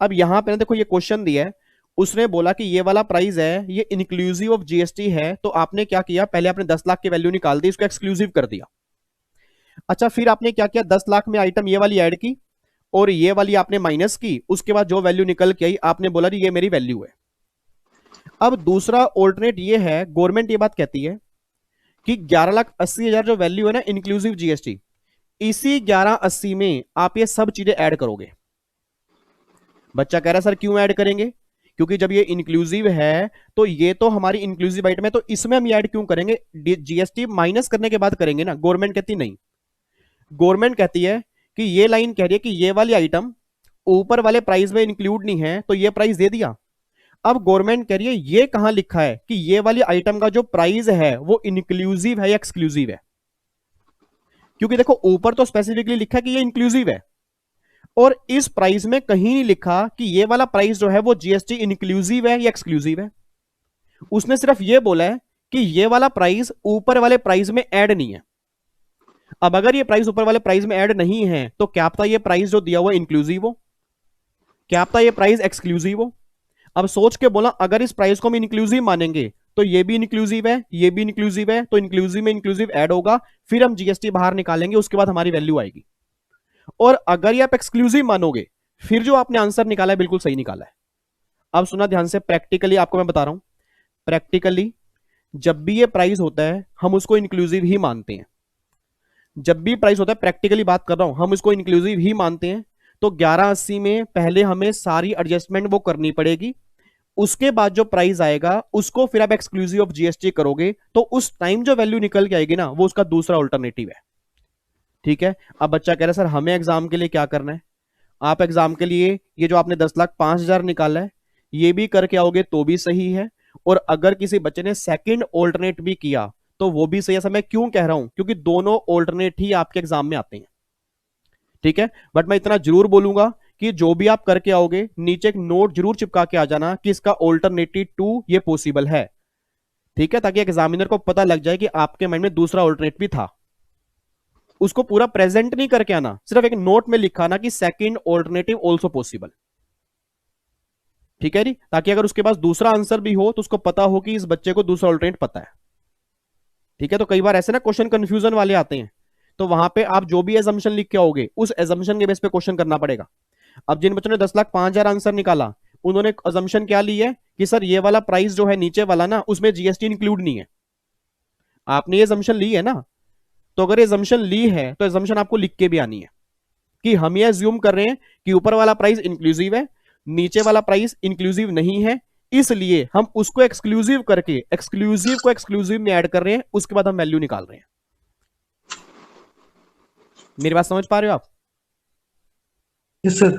अब यहां पे ना देखो, ये क्वेश्चन दिया है, उसने बोला कि ये वाला प्राइस है, ये इंक्लूसिव ऑफ जीएसटी है। तो आपने क्या किया? पहले आपने 10 लाख की वैल्यू निकाल दी, इसको एक्सक्लूसिव कर दिया। अच्छा फिर आपने क्या किया? 10 लाख में आइटम ये वाली ऐड की और ये वाली आपने माइनस की, उसके बाद जो वैल्यू निकल के आई आपने बोला जी ये मेरी वैल्यू है। अब दूसरा ऑल्टरनेट ये है, गवर्नमेंट ये बात कहती है कि 11,80,000 जो वैल्यू है ना इंक्लूसिव जीएसटी, इसी 11,80 में आप ये सब चीजें ऐड करोगे। बच्चा कह रहा है सर क्यों ऐड करेंगे? क्योंकि जब ये इंक्लूसिव है तो ये तो हमारी इंक्लूसिव आइटम है, तो इसमें हम ऐड क्यों करेंगे? जीएसटी माइनस करने के बाद करेंगे ना। गवर्नमेंट कहती नहीं, गवर्नमेंट कहती है कि ये लाइन कह रही है कि ये वाली आइटम ऊपर वाले प्राइस में इंक्लूड नहीं है, तो ये प्राइस दे दिया। अब गवर्नमेंट कह रही है ये कहां लिखा है कि ये वाली आइटम का जो प्राइस है वो इंक्लूसिव है या एक्सक्लूसिव है? क्योंकि देखो ऊपर तो स्पेसिफिकली लिखा है कि ये इंक्लूसिव है, और इस प्राइस में कहीं नहीं लिखा कि ये वाला प्राइस जो है वो जीएसटी इंक्लूसिव है या एक्सक्लूसिव है। उसने सिर्फ ये बोला है कि ये वाला प्राइस ऊपर वाले प्राइस में ऐड नहीं है। अब अगर ये प्राइस ऊपर वाले प्राइस में ऐड नहीं है तो क्या पता ये प्राइस जो दिया हुआ इंक्लूसिव हो, क्या पता ये प्राइस एक्सक्लूसिव हो। अब सोच के बोला, अगर इस प्राइस को हम इंक्लूसिव मानेंगे तो ये भी इंक्लूसिव है, ये भी इंक्लूसिव है, तो इंक्लूसिव में इंक्लूसिव ऐड होगा, फिर हम जीएसटी बाहर निकालेंगे, उसके बाद हमारी वैल्यू आएगी। और अगर ये आप एक्सक्लूसिव मानोगे फिर जो आपने आंसर निकाला है बिल्कुल सही निकाला है। अब सुना ध्यान से, प्रैक्टिकली आपको मैं बता रहा हूं, प्रैक्टिकली जब भी ये प्राइस होता है हम उसको इंक्लूसिव ही मानते हैं। जब भी प्राइस होता है, प्रैक्टिकली बात कर रहा हूं, हम इसको इंक्लूसिव ही मानते हैं। तो 1180 में पहले हमें सारी एडजस्टमेंट वो करनी पड़ेगी, उसके बाद जो प्राइस आएगा उसको फिर आप एक्सक्लूसिव ऑफ जीएसटी करोगे, तो उस टाइम जो वैल्यू निकल के आएगी ना वो उसका दूसरा ऑल्टरनेटिव है। ठीक है। अब बच्चा कह रहा है सर हमें एग्जाम के लिए क्या करना है? आप एग्जाम के लिए ये जो आपने 10,05,000 निकाला है ये भी करके आओगे तो भी सही है, और अगर किसी बच्चे ने सेकंड ऑल्टरनेट भी किया तो वो भी सही है। ऐसा मैं क्यों कह रहा हूं? क्योंकि दोनों ऑल्टरनेट ही आपके एग्जाम में आते हैं। ठीक है। बट मैं इतना जरूर बोलूंगा कि जो भी आप करके आओगे नीचे एक नोट जरूर चिपका के आ जाना कि इसका ऑल्टरनेटिव 2 ये पॉसिबल है। ठीक है, ताकि एग्जामिनर को पता लग जाए कि आपके माइंड में दूसरा ऑल्टरनेट भी था। उसको पूरा प्रेजेंट नहीं करके आना, सिर्फ एक नोट में लिखा ना कि सेकंड ऑल्टरनेटिव ऑल्सो पॉसिबल। ठीक है जी, ताकि अगर उसके पास दूसरा आंसर भी हो तो उसको पता हो कि इस बच्चे को दूसरा ऑल्टरनेट पता है। ठीक है। तो कई बार ऐसे ना क्वेश्चन कंफ्यूजन वाले आते हैं, तो वहां पे आप जो भी एजम्पशन लिख के आओगे उस एजम्पशन के बेस पे क्वेश्चन करना पड़ेगा। अब जिन बच्चों ने 10,05,000 आंसर निकाला उन्होंने एजम्पशन क्या ली है कि सर ये वाला प्राइस जो है नीचे वाला ना उसमें जीएसटी इंक्लूड नहीं है। आपने ये एजम्पशन ली है ना, तो अगर एजम्पशन ली है तो एजम्पशन आपको लिख के भी आनी है कि हम ये अज्यूम कर रहे हैं कि ऊपर वाला प्राइस इंक्लूसिव है, नीचे वाला प्राइस इंक्लूसिव नहीं है, इसलिए हम उसको एक्सक्लूसिव करके एक्सक्लूसिव को एक्सक्लूसिव में ऐड कर रहे हैं, उसके बाद हम वैल्यू निकाल रहे हैं। मेरी बात समझ पा रहे हो आप? Yes sir.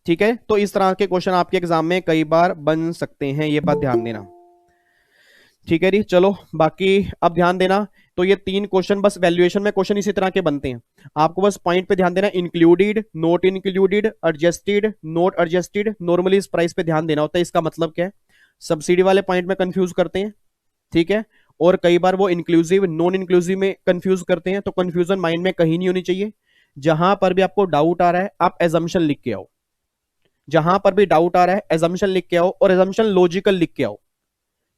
ठीक है। तो इस तरह के क्वेश्चन आपके एग्जाम में कई बार बन सकते हैं, ये बात ध्यान देना। ठीक है जी, चलो बाकी अब ध्यान देना। तो ये 3 क्वेश्चन बस वैल्यूएशन में क्वेश्चन इसी तरह के बनते हैं, आपको बस पॉइंट पे ध्यान देना। Included, not included, adjusted, not adjusted, normally इस प्राइस पे ध्यान देना होता है। इसका मतलब क्या है? सब्सिडी वाले पॉइंट में कंफ्यूज करते हैं, ठीक है, और कई बार वो इंक्लूसिव नॉन इंक्लूसिव में कंफ्यूज करते हैं। तो कंफ्यूजन माइंड में कहीं नहीं होनी चाहिए। जहां पर भी आपको डाउट आ रहा है आप एजम्पशन लिख के आओ, जहां पर भी डाउट आ रहा है एजम्पशन लिख के आओ, और एजम्पशन लॉजिकल लिख के आओ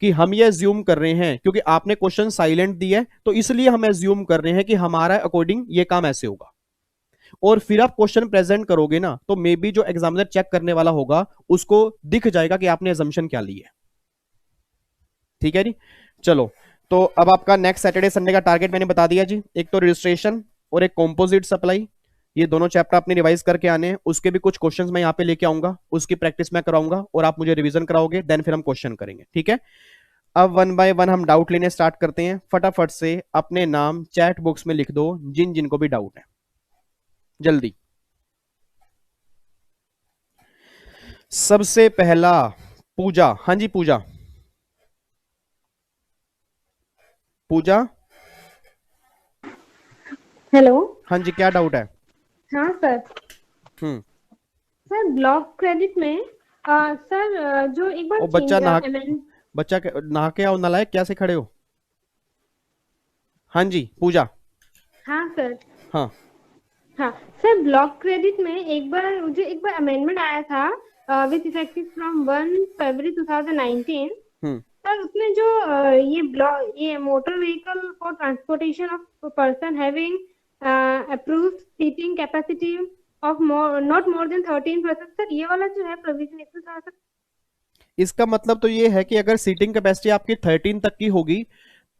कि हम ये एज्यूम कर रहे हैं, क्योंकि आपने क्वेश्चन साइलेंट दिया है तो इसलिए हम एज्यूम कर रहे हैं कि हमारा अकॉर्डिंग ये काम ऐसे होगा। और फिर आप क्वेश्चन प्रेजेंट करोगे ना, तो मे बी जो एग्जामिनर चेक करने वाला होगा उसको दिख जाएगा कि आपने एजम्पशन क्या ली है। ठीक है जी, चलो। तो अब आपका नेक्स्ट सैटरडे संडे का टारगेट मैंने बता दिया जी। एक तो रजिस्ट्रेशन और एक कॉम्पोजिट सप्लाई, ये दोनों चैप्टर आपने रिवाइज करके आने हैं। उसके भी कुछ क्वेश्चंस मैं यहाँ पे लेके आऊंगा, उसकी प्रैक्टिस मैं कराऊंगा और आप मुझे रिवीजन कराओगे, देन फिर हम क्वेश्चन करेंगे। ठीक है, अब वन बाय वन हम डाउट लेने स्टार्ट करते हैं। फटाफट से अपने नाम चैट बॉक्स में लिख दो जिन जिनको भी डाउट है, जल्दी। सबसे पहला पूजा। हाँ जी पूजा, पूजा। हेलो। हाँ जी, क्या डाउट है? हाँ सर। सर ब्लॉक क्रेडिट में सर जो एक बार बच्चा नहा के आओ, नालायक क्या से खड़े हो? हाँ जी पूजा। हाँ सर। हाँ हाँ सर, ब्लॉक क्रेडिट में एक बार मुझे अमेंडमेंट आया था विद इफेक्टिव फ्रॉम 1 फरवरी 2019। सर उसमें जो ये motor vehicle for transportation of person having approved seating capacity of not more than 13%, sir ये वाला जो है प्रोविजन इसमें थोड़ा सा। इसका मतलब तो ये है कि अगर सीटिंग कैपेसिटी आपकी 13 तक की होगी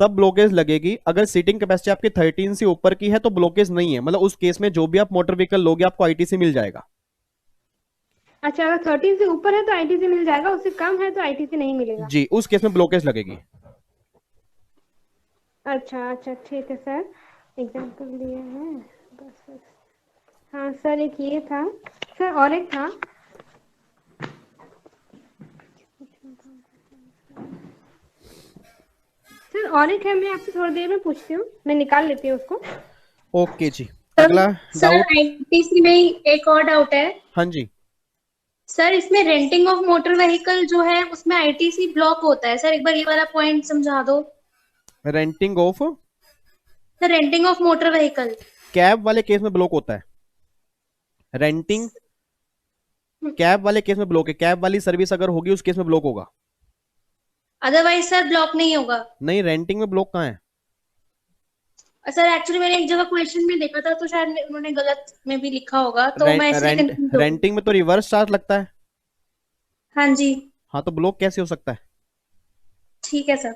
तब ब्लॉकेज लगेगी। अगर सीटिंग कैपेसिटी आपकी 13 से ऊपर की है तो ब्लॉकेज नहीं है। मतलब उस केस में जो भी आप मोटर व्हीकल लोगे आपको आईटीसी मिल जाएगा। अच्छा, अगर 13 से ऊपर है तो आईटीसी मिल जाएगा, उससे कम है तो आईटीसी नहीं मिलेगा। जी, उस केस में ब्लॉकेज लगेगी। अच्छा अच्छा ठीक है सर, एग्जाम्पल दिए हैं बस। हाँ सर, एक ये था सर, और एक था सर, और एक है, मैं आपसे थोड़ी देर में पूछती हूँ, मैं निकाल लेती हूँ उसको। ओके जी, अगला डाउट। आईटीसी में एक और डाउट है। हाँ जी सर, इसमें रेंटिंग ऑफ मोटर व्हीकल जो है उसमें आईटीसी ब्लॉक होता है सर, एक बार ये वाला पॉइंट समझा दो। Renting of sir, renting of motor vehicle cab वाले केस में ब्लॉक होता है। रेंटिंग कैब वाले केस में ब्लॉक है। कैब वाली सर्विस अगर होगी उस केस में ब्लॉक होगा, अदरवाइज सर ब्लॉक नहीं होगा। नहीं, रेंटिंग में ब्लॉक कहाँ है? सर एक्चुअली मैंने एक जगह क्वेश्चन में देखा था तो शायद उन्होंने गलत में भी लिखा होगा, तो मैं इसलिए कंफ्यूज हूं। रेंटिंग में तो रिवर्स चार्ज लगता है। हाँ जी। हाँ, तो ब्लॉक कैसे हो सकता है? ठीक है सर,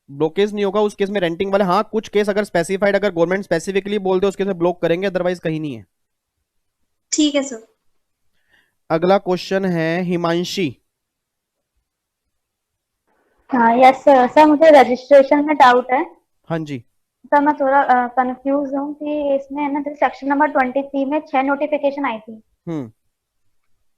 ब्लॉकेज नहीं होगा उस केस में रेंटिंग वाले। हाँ, कुछ केस अगर स्पेसिफाइड, अगर गवर्नमेंट स्पेसिफिकली बोल दे उस केस में ब्लॉक करेंगे, अदरवाइज कहीं नहीं है। ठीक है सर। अगला क्वेश्चन है हिमांशी। हाँ यस सर। सर मुझे रजिस्ट्रेशन में डाउट है। हाँ जी सर मैं थोड़ा कंफ्यूज हूँ कि इसमें है ना, जैसे सेक्शन नंबर 23 में 6 नोटिफिकेशन आई थी।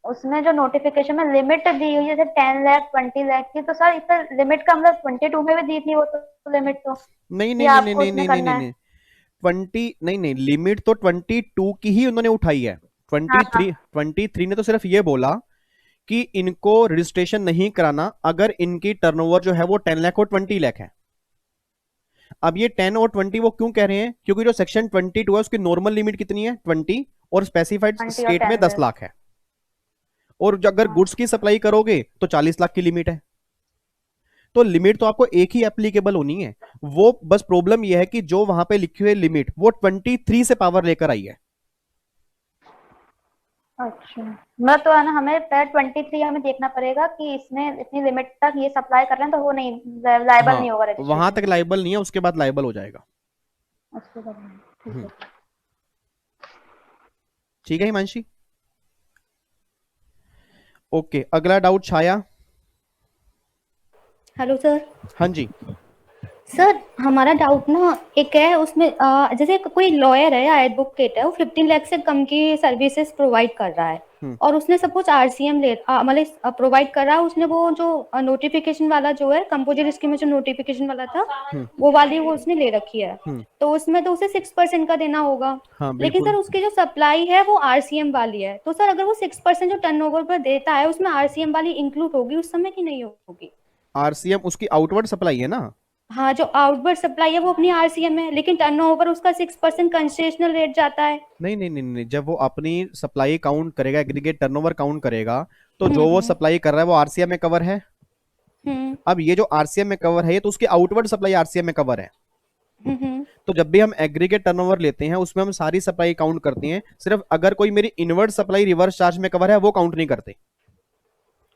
उसमें जो नोटिफिकेशन में लिमिट दी हुई है जैसे 10 लाख 20 लाख की, तो सर इस लिमिट का मतलब 22 में भी दी थी वो तो लिमिट तो नहीं नहीं नहीं नहीं नहीं नहीं नहीं 20 नहीं, लिमिट तो 22 की ही उन्होंने उठाई है। 23 ने तो सिर्फ ये बोला कि इनको रजिस्ट्रेशन नहीं कराना अगर इनकी टर्नओवर जो है वो 10 लाख और 20 लाख है। अब ये 10 और 20 वो क्यों कह रहे हैं? क्योंकि जो सेक्शन 22 है उसकी नॉर्मल लिमिट कितनी है? 20, और स्पेसिफाइड स्टेट में 10 लाख है। और अगर गुड्स की सप्लाई करोगे तो 40 लाख की लिमिट है। तो लिमिट तो आपको एक ही एप्लीकेबल होनी है। वो बस प्रॉब्लम यह है कि जो वहां पे लिखी हुई लिमिट वो 23 से पावर लेकर आई है। अच्छा, मतलब तो है ना, हमें 23 हमें देखना पड़ेगा कि इसमें इतनी लिमिट तक ये सप्लाई कर रहे हैं तो वो नहीं लायबल नहीं होगा। वहां तक लायबल नहीं है, उसके बाद लायबल हो जाएगा। ठीक है हिमांशी। ओके, अगला डाउट छाया। Hello sir. हाँ जी सर, हमारा डाउट ना एक है उसमें जैसे कोई लॉयर है या एडवोकेट है, वो 15 लाख से कम की सर्विसेज प्रोवाइड कर रहा है, और उसने सपोज आरसीएम मतलब प्रोवाइड करा, उसने वो जो नोटिफिकेशन वाला जो है कंपोजिट स्कीम में जो नोटिफिकेशन वाला था वो वाली वो उसने ले रखी है, तो उसमें तो उसे 6% का देना होगा। हाँ, लेकिन सर उसकी जो सप्लाई है वो आरसीएम वाली है, तो सर अगर वो 6% जो टर्नओवर पर देता है उसमें आरसीएम वाली इंक्लूड होगी उस समय की नहीं होगी? आरसीएम उसकी आउटवर्ड सप्लाई है ना। हाँ, जो आउटवर्ड सप्लाई है वो अपनी आरसीएम है, लेकिन टर्नओवर उसका 6% कंसेशनल रेट जाता है। नहीं नहीं नहीं नहीं, जब वो अपनी सप्लाई काउंट करेगा, एग्रीगेट टर्नओवर काउंट करेगा, तो जो वो सप्लाई कर रहा है वो आरसीएम में कवर है। अब ये जो आरसीएम में कवर है ये तो उसकी आउटवर्ड सप्लाई आरसीएम में कवर है। तो जब भी हम एग्रीगेट टर्नओवर लेते हैं उसमें हम सारी सप्लाई काउंट करते हैं, सिर्फ अगर कोई मेरी इनवर्ड सप्लाई रिवर्स चार्ज में कवर है वो काउंट नहीं करते।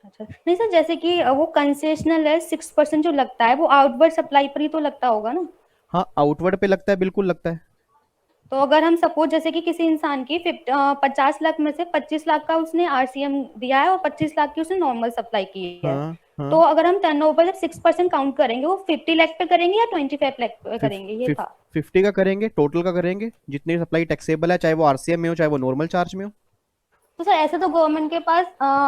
अच्छा, नहीं सर, जैसे कि वो कंसेशनल है 6% जो लगता है वो आउटवर्ड सप्लाई पर ही तो लगता होगा ना? हाँ, आउटवर्ड पे लगता है, बिल्कुल लगता है। तो अगर हम सपोज जैसे कि किसी इंसान की 50 लाख में से 25 लाख का उसने आरसीएम दिया है और 25 लाख की उसने नॉर्मल सप्लाई की है, तो अगर हम टर्नओवर 6% काउंट करेंगे वो 50 लाख पे करेंगे या 25 लाख पे करेंगे? ये था 50 का करेंगे, टोटल का करेंगे, जितनी सप्लाई टैक्सेबल है, चाहे वो आरसीएम में हो चाहे वो नॉर्मल चार्ज में हो। तो सर ऐसे तो गवर्नमेंट के पास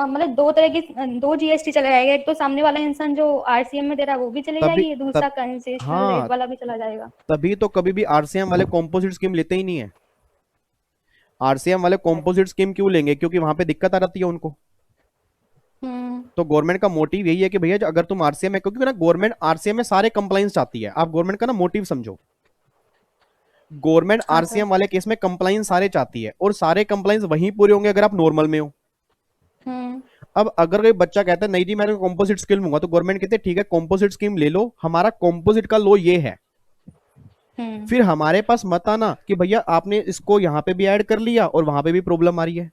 मतलब दो तरह की दो जीएसटी चला जाएगा, एक तो सामने वाला इंसान जो आरसीएम में दे रहा है वो भी चले जाएगी, दूसरा कंसेशनल रेट वाला भी चला जाएगा। तभी तो कभी भी आरसीएम वाले कॉम्पोजिट स्कीम लेते ही नहीं है। आरसीएम वाले कॉम्पोजिट स्कीम क्यों लेंगे? क्योंकि वहां पे दिक्कत आ जाती है उनको। तो गवर्नमेंट का मोटिव यही है कि भैया अगर तुम आरसीएम में, क्योंकि ना गवर्नमेंट आरसीएम में सारे कंप्लाइंस चाहती है। आप गवर्नमेंट का ना मोटिव समझो, गवर्नमेंट आरसीएम वाले केस में कंप्लाइंस सारे चाहती है और सारे कंप्लाइंस वहीं पूरे होंगे अगर आप नॉर्मल में हो। अब अगर कोई बच्चा कहता है नहीं जी मैं कॉम्पोजिट स्कीम लूंगा, तो गवर्नमेंट कहते हैं ठीक है कॉम्पोजिट स्कीम ले लो, हमारा कॉम्पोजिट का लो ये है। फिर हमारे पास मत आना कि भैया आपने इसको यहाँ पे भी ऐड कर लिया और वहां पे भी प्रॉब्लम आ रही है।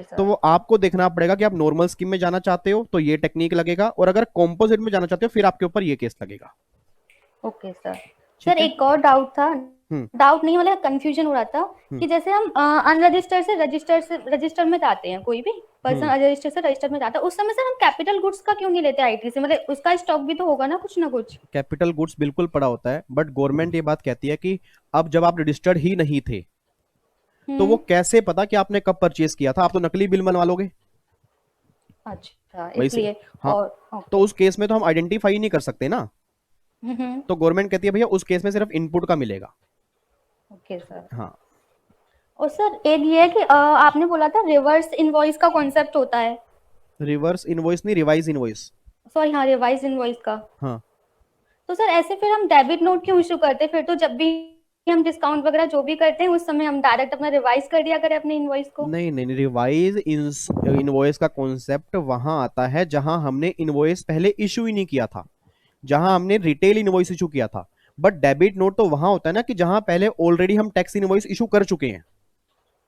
तो वो आपको देखना पड़ेगा कि आप नॉर्मल स्कीम में जाना चाहते हो तो ये टेक्निक लगेगा, और अगर कॉम्पोजिट में जाना चाहते हो फिर आपके ऊपर ये केस लगेगा। Okay sir. सर एक और डाउट था, डाउट नहीं मतलब कंफ्यूजन हो रहा था कि जैसे हम अनरजिस्टर्ड से रजिस्टर में जाते हैं, कोई भी पर्सन अनरजिस्टर्ड से रजिस्टर में जाता है, उस समय सर हम कैपिटल गुड्स का क्यों नहीं लेते आईटी से? मतलब उसका स्टॉक भी तो होगा ना कुछ ना कुछ। कैपिटल गुड्स बिल्कुल पड़ा होता है, बट गवर्नमेंट ये बात कहती है कि अब जब आप रजिस्टर्ड ही नहीं थे तो वो कैसे पता कि आपने कब परचेज किया था? आप तो नकली बिल बनवा लोगे। अच्छा, इसलिए हाँ, तो उस केस में तो हम आइडेंटिफाई नहीं कर सकते ना। तो गवर्नमेंट कहती है भैया उस केस में सिर्फ इनपुट का मिलेगा। Okay sir. हाँ, और सर एक ये है कि आपने बोला था रिवर्स इनवॉइस का कॉन्सेप्ट होता है। रिवर्स इनवॉइस नहीं, रिवाइज इनवॉइस। सॉरी, हाँ, रिवाइज इनवॉइस का। हाँ, तो सर ऐसे फिर हम डेबिट नोट क्यों इशू करते हैं? फिर तो जब भी हम डिस्काउंट वगैरह जो भी करते हैं उस समय हम डायरेक्ट अपना रिवाइज कर दिया करें अपने इनवॉइस को। नहीं नहीं, रिवाइज इनवॉइस का कॉन्सेप्ट वहां आता है जहां हमने इनवॉइस पहले इशू ही नहीं किया था, जहां हमने रिटेल इनवॉइस इशू किया था। बट डेबिट नोट तो वहां होता है ना कि जहां पहले ऑलरेडी हम टैक्स इनवॉइस इशू कर चुके हैं।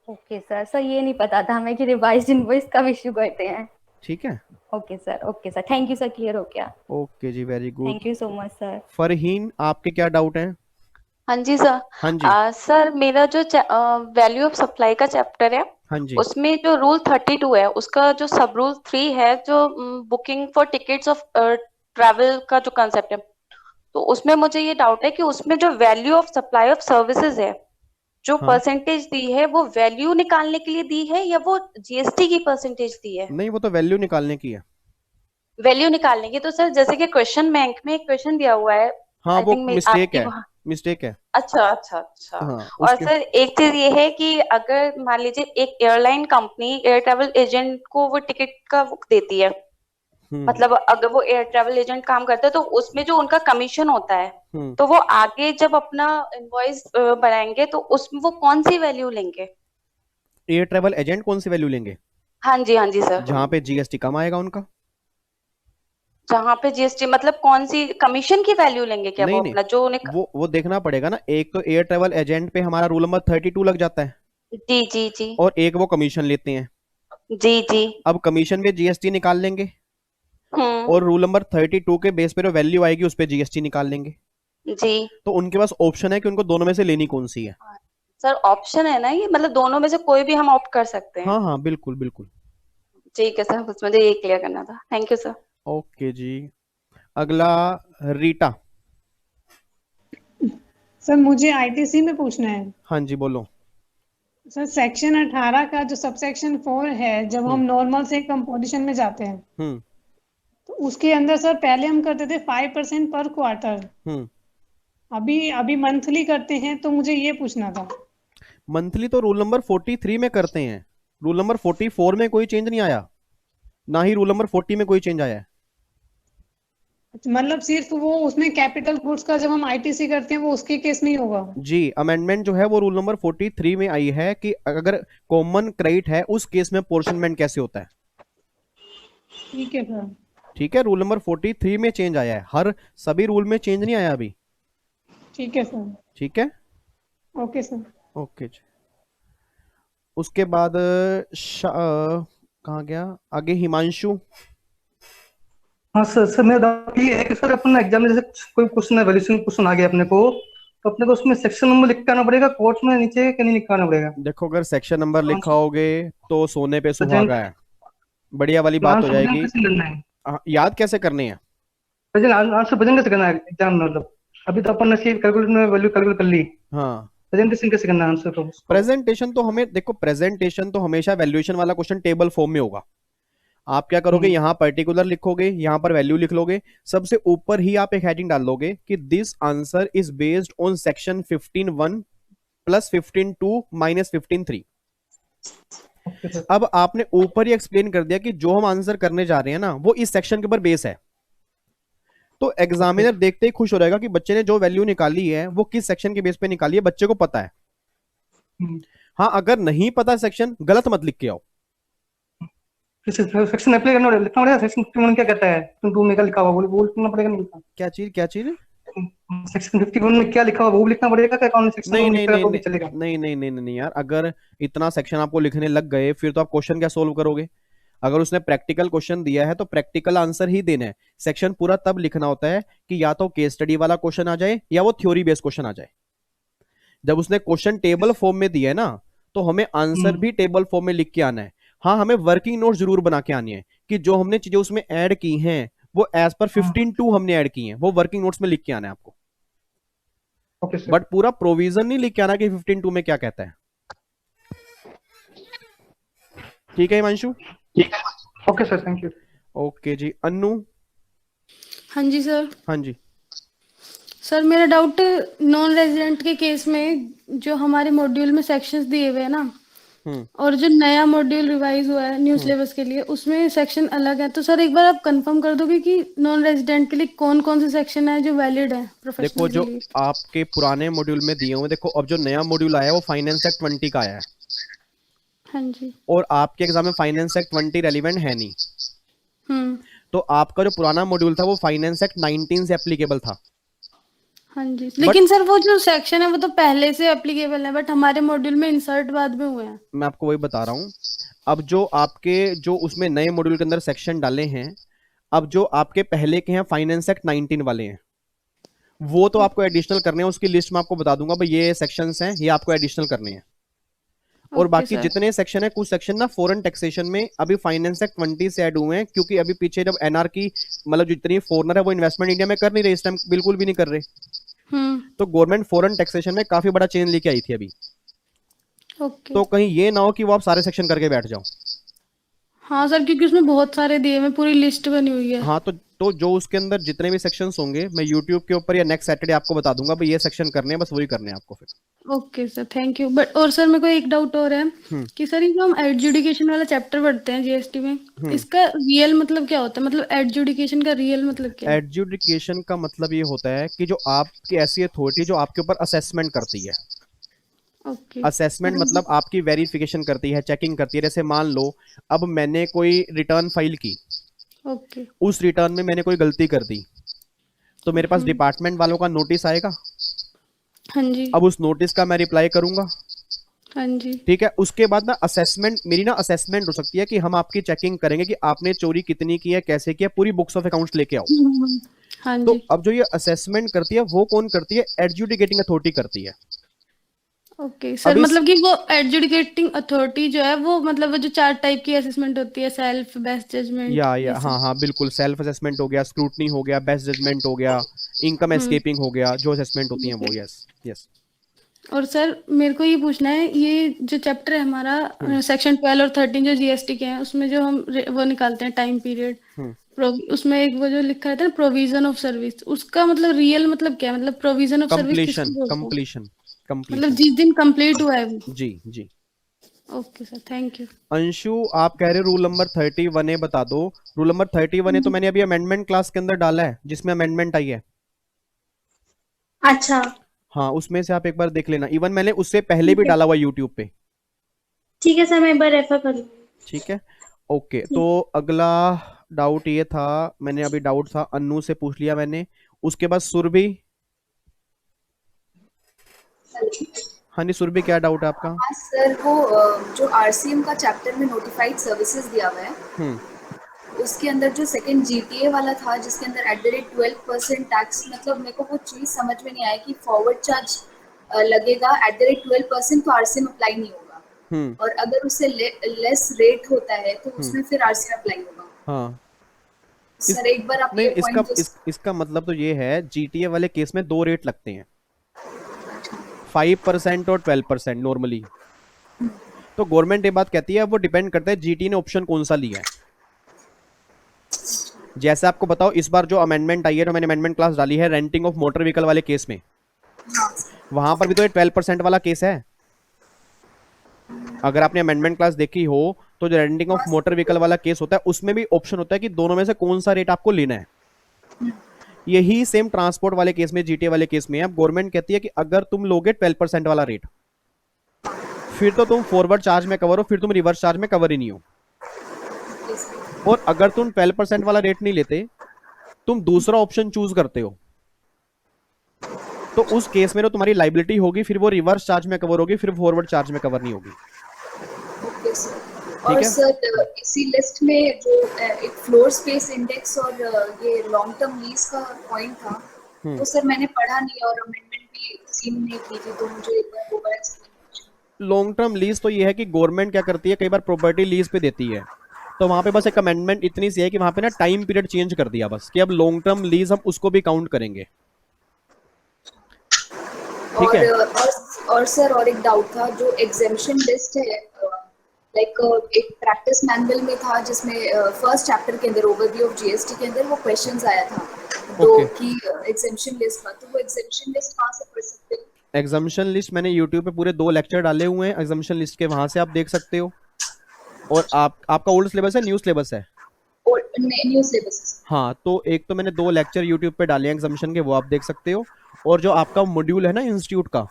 ओके सर, सर ये नहीं पता था हमें कि रिवाइज इनवॉइस कब इशू करते हैं। ठीक है, okay sir, thank you sir, clear हो गया। ओके जी, very good, thank you so much sir. Farheen आपके क्या डाउट हैं? हाँ जी सर। हाँ जी। सर मेरा जो वैल्यू ऑफ सप्लाई का चैप्टर है, हाँ जी, उसमें जो रूल 32 है उसका जो सब रूल 3 है, जो booking for tickets of travel का जो कंसेप्ट है, तो उसमें मुझे ये डाउट है कि उसमें जो value of supply of services है, जो परसेंटेज दी है, वो वैल्यू निकालने के लिए दी है या वो जीएसटी की परसेंटेज दी है? नहीं, वो तो वैल्यू निकालने की है। वैल्यू निकालने की। तो सर जैसे कि क्वेश्चन बैंक में एक क्वेश्चन दिया हुआ है, हाँ, वो मिस्टेक है। अच्छा। हाँ, और सर एक चीज ये है कि अगर मान लीजिए एक airline company air travel agent को वो टिकट का बुक देती है, मतलब अगर वो एयर ट्रैवल एजेंट काम करता है तो उसमें जो उनका कमीशन होता है, तो वो आगे जब अपना इनवॉइस बनाएंगे तो उसमें वो कौन सी वैल्यू लेंगे? एयर ट्रैवल एजेंट कौन सी वैल्यू लेंगे? हाँ जी सर। जहाँ पे जीएसटी कम आएगा उनका। जहाँ पे जीएसटी मतलब कौन सी कमीशन की वैल्यू लेंगे क्या? नहीं, वो अपना जो उन्हें वो देखना पड़ेगा ना। एक तो एयर ट्रैवल एजेंट पे हमारा रूल नंबर 32 लग जाता है। जी। और एक वो कमीशन लेते हैं। जी। अब कमीशन में जीएसटी निकाल लेंगे और रूल नंबर 32 के बेस पे जो वैल्यू आएगी उस पे जीएसटी निकाल लेंगे जी। तो उनके पास ऑप्शन है कि उनको दोनों में से लेनी कौन सी है। सर ऑप्शन है ना ये, मतलब दोनों में से कोई भी हम ऑप्ट कर सकते हैं? हाँ, बिल्कुल। ठीक है सर, बस मुझे ये क्लियर करना था। Thank you sir. ओके जी, अगला रीटा। सर मुझे आईटीसी में पूछना है। हाँ जी, बोलो। सर सेक्शन 18 का जो सबसेक्शन 4 है, जब हम नॉर्मल से कंपोजिशन में जाते हैं तो उसके अंदर सर पहले हम करते थे 5% पर क्वार्टर, अभी मंथली करते हैं, तो मुझे ये पूछना था। मंथली तो रूल नंबर 43 में करते हैं, रूल नंबर 44 में कोई चेंज नहीं आया, ना ही रूल नंबर 40 में कोई चेंज आया है। मतलब सिर्फ वो उसमें कैपिटल गुड्स का जब हम आईटीसी करते हैं वो उसके केस में ही होगा? जी, अमेंडमेंट जो है वो रूल नंबर 43 में आई है कि अगर कॉमन क्रेडिट है उस केस में पोर्शनमेंट कैसे होता है। ठीक है सर। ठीक है, रूल नंबर 43 में चेंज आया है, हर सभी रूल में चेंज नहीं आया अभी। ठीक है सर। ठीक है, ओके सर। ओके जी। उसके बाद कहाँ गया आगे, हिमांशु। हाँ सर मेरा डाउट ये है कि सर अपन एग्जाम में जैसे कोई क्वेश्चन है, वैल्यूएशन क्वेश्चन आ गया अपने को, तो अपने को उसमें सेक्शन नंबर लिख के आना पड़ेगा कोर्ट में नीचे कि नहीं लिख के आना पड़ेगा? देखो, अगर सेक्शन नंबर लिखा होगे तो सोने पे सुहागा है, बढ़िया वाली बात हो जाएगी। याद कैसे करनी है? आंसर प्रेजेंट कैसे करना है एग्जाम में? मतलब अभी तो अपन ने कैलकुलेट में वैल्यू कैलकुलेट कर ली, हाँ, प्रेजेंटेशन कैसे करना है आंसर को? प्रेजेंटेशन तो हमें देखो, प्रेजेंटेशन तो हमेशा वैल्यूएशन वाला क्वेश्चन टेबल फॉर्म में होगा। आप क्या करोगे, यहाँ पर्टिकुलर लिखोगे, यहाँ पर वैल्यू लिख लोगे, सबसे ऊपर ही आप एक हेडिंग डाल लोगे कि this answer is based on section 15(1) plus 15(2) minus 15(3). अब आपने ऊपर ही एक्सप्लेन कर दिया कि जो हम आंसर करने जा रहे हैं ना वो इस सेक्शन के ऊपर बेस है, तो एग्जामिनर देखते ही खुश हो जाएगा कि बच्चे ने जो वैल्यू निकाली है वो किस सेक्शन के बेस पे निकाली है, बच्चे को पता है। हाँ, अगर नहीं पता सेक्शन, गलत मत लिख के आओ। सेक्शन अप्लाई करना लिखना पड़ेगा, सेक्शन 51 क्या कहता है, 52 में क्या लिखा हुआ वो लिखना पड़ेगा? नहीं लिखा? क्या चीज सेक्शन 51 में क्या लिखा हुआ वो लिखना पड़ेगा क्या? कौन सेक्शन नहीं में नहीं लिखा है नहीं वो भी चलेगा? नहीं नहीं नहीं नहीं यार, अगर इतना सेक्शन आपको लिखने लग गए फिर तो आप क्वेश्चन क्या सोल्व करोगे? अगर उसने प्रैक्टिकल क्वेश्चन दिया है तो प्रैक्टिकल आंसर ही देना है। सेक्शन पूरा तब लिखना होता है कि या तो केस स्टडी वाला क्वेश्चन आ जाए या वो थ्योरी बेस्ड क्वेश्चन आ जाए। जब उसने क्वेश्चन टेबल फॉर्म में दिया है ना, तो हमें आंसर भी टेबल फॉर्म में लिख के आना है। हाँ, हमें वर्किंग नोट जरूर बना के आनी है कि जो हमने चीजें उसमें ऐड की हैं वो एज पर 15(2) हमने ऐड की हैं, वो वर्किंग नोट्स में लिख के आना है आपको। बट पूरा प्रोविजन नहीं लिख के आना कि 15(2) में क्या कहता है। ठीक है Himanshu? Okay sir, thank you. Okay जी। अन्नू। हाँ जी सर। हाँ जी सर, मेरा डाउट नॉन रेजिडेंट के केस में जो हमारे मॉड्यूल में सेक्शंस दिए हुए हैं ना, और जो नया मॉड्यूल रिवाइज हुआ है न्यू सिलेबस के लिए उसमें सेक्शन अलग है, तो सर एक बार आप कंफर्म कर दोगे कि नॉन रेजिडेंट के लिए कौन कौन से सेक्शन है जो वैलिड है प्रोफेशनल देखो, जो आपके पुराने मॉड्यूल में दिए हुए, देखो अब जो नया मॉड्यूल आया है वो फाइनेंस एक्ट 20 का आया है। हाँ जी। और आपके एग्जाम में फाइनेंस एक्ट 20 रेलिवेंट है नहीं। तो आपका जो पुराना मॉड्यूल था वो फाइनेंस एक्ट 19 से एप्लीकेबल था। हाँ जी, लेकिन सर वो जो सेक्शन है वो तो पहले से एप्लीकेबल है, बट हमारे मॉड्यूल में इंसर्ट बाद में हुए हैं। मैं आपको वही बता रहा हूँ। अब जो आपके जो उसमें नए मॉड्यूल के अंदर सेक्शन डाले हैं, अब जो आपके पहले के हैं फाइनेंस एक्ट 19 वाले हैं, वो तो आपको एडिशनल करने हैं। उसकी लिस्ट मैं आपको बता दूंगा भाई, ये सेक्शंस हैं, ये आपको एडिशनल करने हैं। और बाकी जितने सेक्शन है, कुछ सेक्शन ना फॉरेन टैक्सेशन में अभी फाइनेंस एक्ट 20 से ऐड हुए हैं, क्योंकि अभी पीछे जब एनआर की मतलब जितनी फॉरेनर है वो इन्वेस्टमेंट इंडिया में कर नहीं रहे इस टाइम, बिल्कुल भी नहीं कर रहे। तो गवर्नमेंट फॉरेन टैक्सेशन में काफी बड़ा चेंज लेके आई थी अभी। तो कहीं ये ना हो कि वो आप सारे सेक्शन करके बैठ जाओ। हाँ सर, क्योंकि उसमें बहुत सारे दिए में पूरी लिस्ट बनी हुई है। हाँ, तो जो उसके अंदर जितने भी सेक्शंस होंगे मैं यूट्यूब के ऊपर या नेक्स्ट सैटरडे आपको बता दूंगा भाई ये सेक्शन करने हैं, बस वही करने हैं आपको फिर। Okay sir, thank you. But और सर मेरे को एक डाउट और है कि सर ये जो हम एडजुडिकेशन वाला चैप्टर पढ़ते हैं जीएसटी में, इसका रियल मतलब क्या होता है? मतलब एडजुडिकेशन का रियल मतलब क्या है? एडजुडिकेशन का मतलब ये होता है कि जो आपकी ऐसी अथॉरिटी जो आपके ऊपर असेसमेंट करती है। असेसमेंट मतलब आपकी वेरिफिकेशन करती है, चेकिंग करती है। जैसे मान लो अब मैंने कोई रिटर्न फाइल की, उस रिटर्न में मैंने कोई गलती कर दी, तो मेरे पास डिपार्टमेंट वालों का नोटिस आएगा। हाँ जी। अब उस नोटिस का मैं रिप्लाई करूंगा। हाँ जी। ठीक है, उसके बाद ना असेसमेंट, मेरी ना असेसमेंट हो सकती है कि हम आपकी चेकिंग करेंगे कि आपने चोरी कितनी की है, कैसे की है, पूरी बुक्स ऑफ अकाउंट्स लेके आओ। हाँ तो अब जो ये असेसमेंट करती है वो कौन करती है? एडजुडिकेटिंग अथॉरिटी करती है। ओके सर, मतलब कि वो एडजुडिकेटिंग अथॉरिटी जो है वो मतलब वो जो 4 टाइप की असेसमेंट होती है, सेल्फ, बेस्ट जजमेंट या हाँ बिल्कुल, सेल्फ असेसमेंट हो गया, स्क्रूटनी हो गया, बेस्ट जजमेंट हो गया, इनकम एस्केपिंग हो गया, जो असेसमेंट होती है वो। यस। और सर मेरे को ये पूछना है, ये जो चैप्टर है हमारा सेक्शन 12 और 13 जो जीएसटी के हैं, उसमें जो हम वो निकालते हैं टाइम पीरियड, उसमें एक वो जो लिखा रहता है ना प्रोविजन ऑफ सर्विस, उसका मतलब रियल मतलब क्या है? मतलब प्रोविजन ऑफ सर्विस किसको कंप्लीशन बोलते हैं? कंप्लीशन मतलब कंप्लीशन। जिस दिन कंप्लीट हुआ है वो। जी जी। Okay sir, thank you. Anshu आप कह रहे हो रूल नंबर 31A बता दो। रूल नंबर 31A तो मैंने अभी अमेंडमेंट क्लास के अंदर डाला है, जिसमें अमेंडमेंट आई है। अच्छा हाँ, उसमें से आप एक बार देख लेना, इवन मैंने उससे पहले भी डाला हुआ यूट्यूब पे। ठीक है सर, मैं एक बार रेफर कर लूंगी। ठीक है, ओके। तो अगला डाउट ये था, मैंने अभी डाउट था अन्नू से पूछ लिया मैंने, उसके बाद सुरभि। हाँ जी सुरभि, क्या डाउट है आपका? हाँ सर, वो जो आरसीएम का चैप्टर में नोटिफाइड सर्विसेज दिया हुआ है, उसके अंदर जो सेकंड जीटीए वाला था, जिसके अंदर @12% टैक्स, मतलब मेरे को वो चीज समझ में नहीं आया कि फॉरवर्ड चार्ज लगेगा @12%, तो आरसीएम अप्लाई नहीं होगा, और अगर उससे लेस रेट होता है तो उसमें फिर आरसीएम अप्लाई होगा। हाँ सर एक बार आप नहीं, ये पॉइंट इसका मतलब तो ये है, जीटीए वाले केस में 2 रेट लगते हैं, 5% और 12% नॉर्मली। तो गवर्नमेंट ये बात कहती है, वो डिपेंड करता है जीटी ने ऑप्शन कौन सा लिया है। जैसे आपको बताओ, इस बार जो अमेंडमेंट आई है, जो मैंने अमेंडमेंट क्लास डाली है रेंटिंग ऑफ मोटर व्हीकल वाले केस में, वहां पर भी तो ये 12% वाला केस है। अगर आपने अमेंडमेंट क्लास देखी हो तो जो रेंटिंग ऑफ मोटर व्हीकल वाला केस होता है, उसमें भी ऑप्शन होता है कि दोनों में से कौन सा रेट आपको लेना है। यही सेम ट्रांसपोर्ट वाले केस में, जीटीए वाले केस में, अब गवर्नमेंट कहती है कि अगर तुम लोगे 12% वाला रेट, फिर तो तुम फॉरवर्ड चार्ज में कवर हो, फिर तुम रिवर्स चार्ज में कवर ही नहीं हो। और अगर तुम 12% वाला रेट नहीं लेते, तुम दूसरा ऑप्शन चूज करते हो, तो उस केस में तो तुम्हारी लाइबिलिटी होगी, फिर वो रिवर्स चार्ज में कवर होगी, फिर फॉरवर्ड चार्ज में कवर नहीं होगी। और है? सर इसी लिस्ट में जो एक फ्लोर स्पेस इंडेक्स और ये लॉन्ग टर्म लीज का पॉइंट था, तो सर मैंने पढ़ा नहीं और अमेंडमेंट भी सीन नहीं की थी, तो मुझे एक बार वो एक्सप्लेन। लॉन्ग टर्म लीज तो ये है कि गवर्नमेंट क्या करती है, कई बार प्रॉपर्टी लीज पे देती है, तो वहां पे बस एक अमेंडमेंट इतनी सी है कि वहां पे ना टाइम पीरियड चेंज कर दिया बस, कि अब लॉन्ग टर्म लीज हम उसको भी काउंट करेंगे। ठीक है। और सर और एक डाउट था, जो एग्जेम्पशन लिस्ट है, लाइक एक प्रैक्टिस मैनुअल में था, जिसमें फर्स्ट चैप्टर के अंदर ओवरव्यू ऑफ जीएसटी के अंदर वो क्वेश्चंस आया था, तो कि एग्जेम्पशन लिस्ट का, तो वो एग्जेम्पशन लिस्ट कहां से पढ़ सकते हो? एग्जामिशन लिस्ट मैंने यूट्यूब पे पूरे 2 लेक्चर डाले हुए हैं एग्जामिशन लिस्ट के, वहां से आप देख सकते हो। और आपका ओल्ड सिलेबस है, न्यू सिलेबस है? New syllabus. हाँ, तो एक तो मैंने 2 लेक्चर यूट्यूब पे डाले हैं एग्जामिशन के, वो आप देख सकते हो। और जो आपका मॉड्यूल है ना इंस्टीट्यूट का,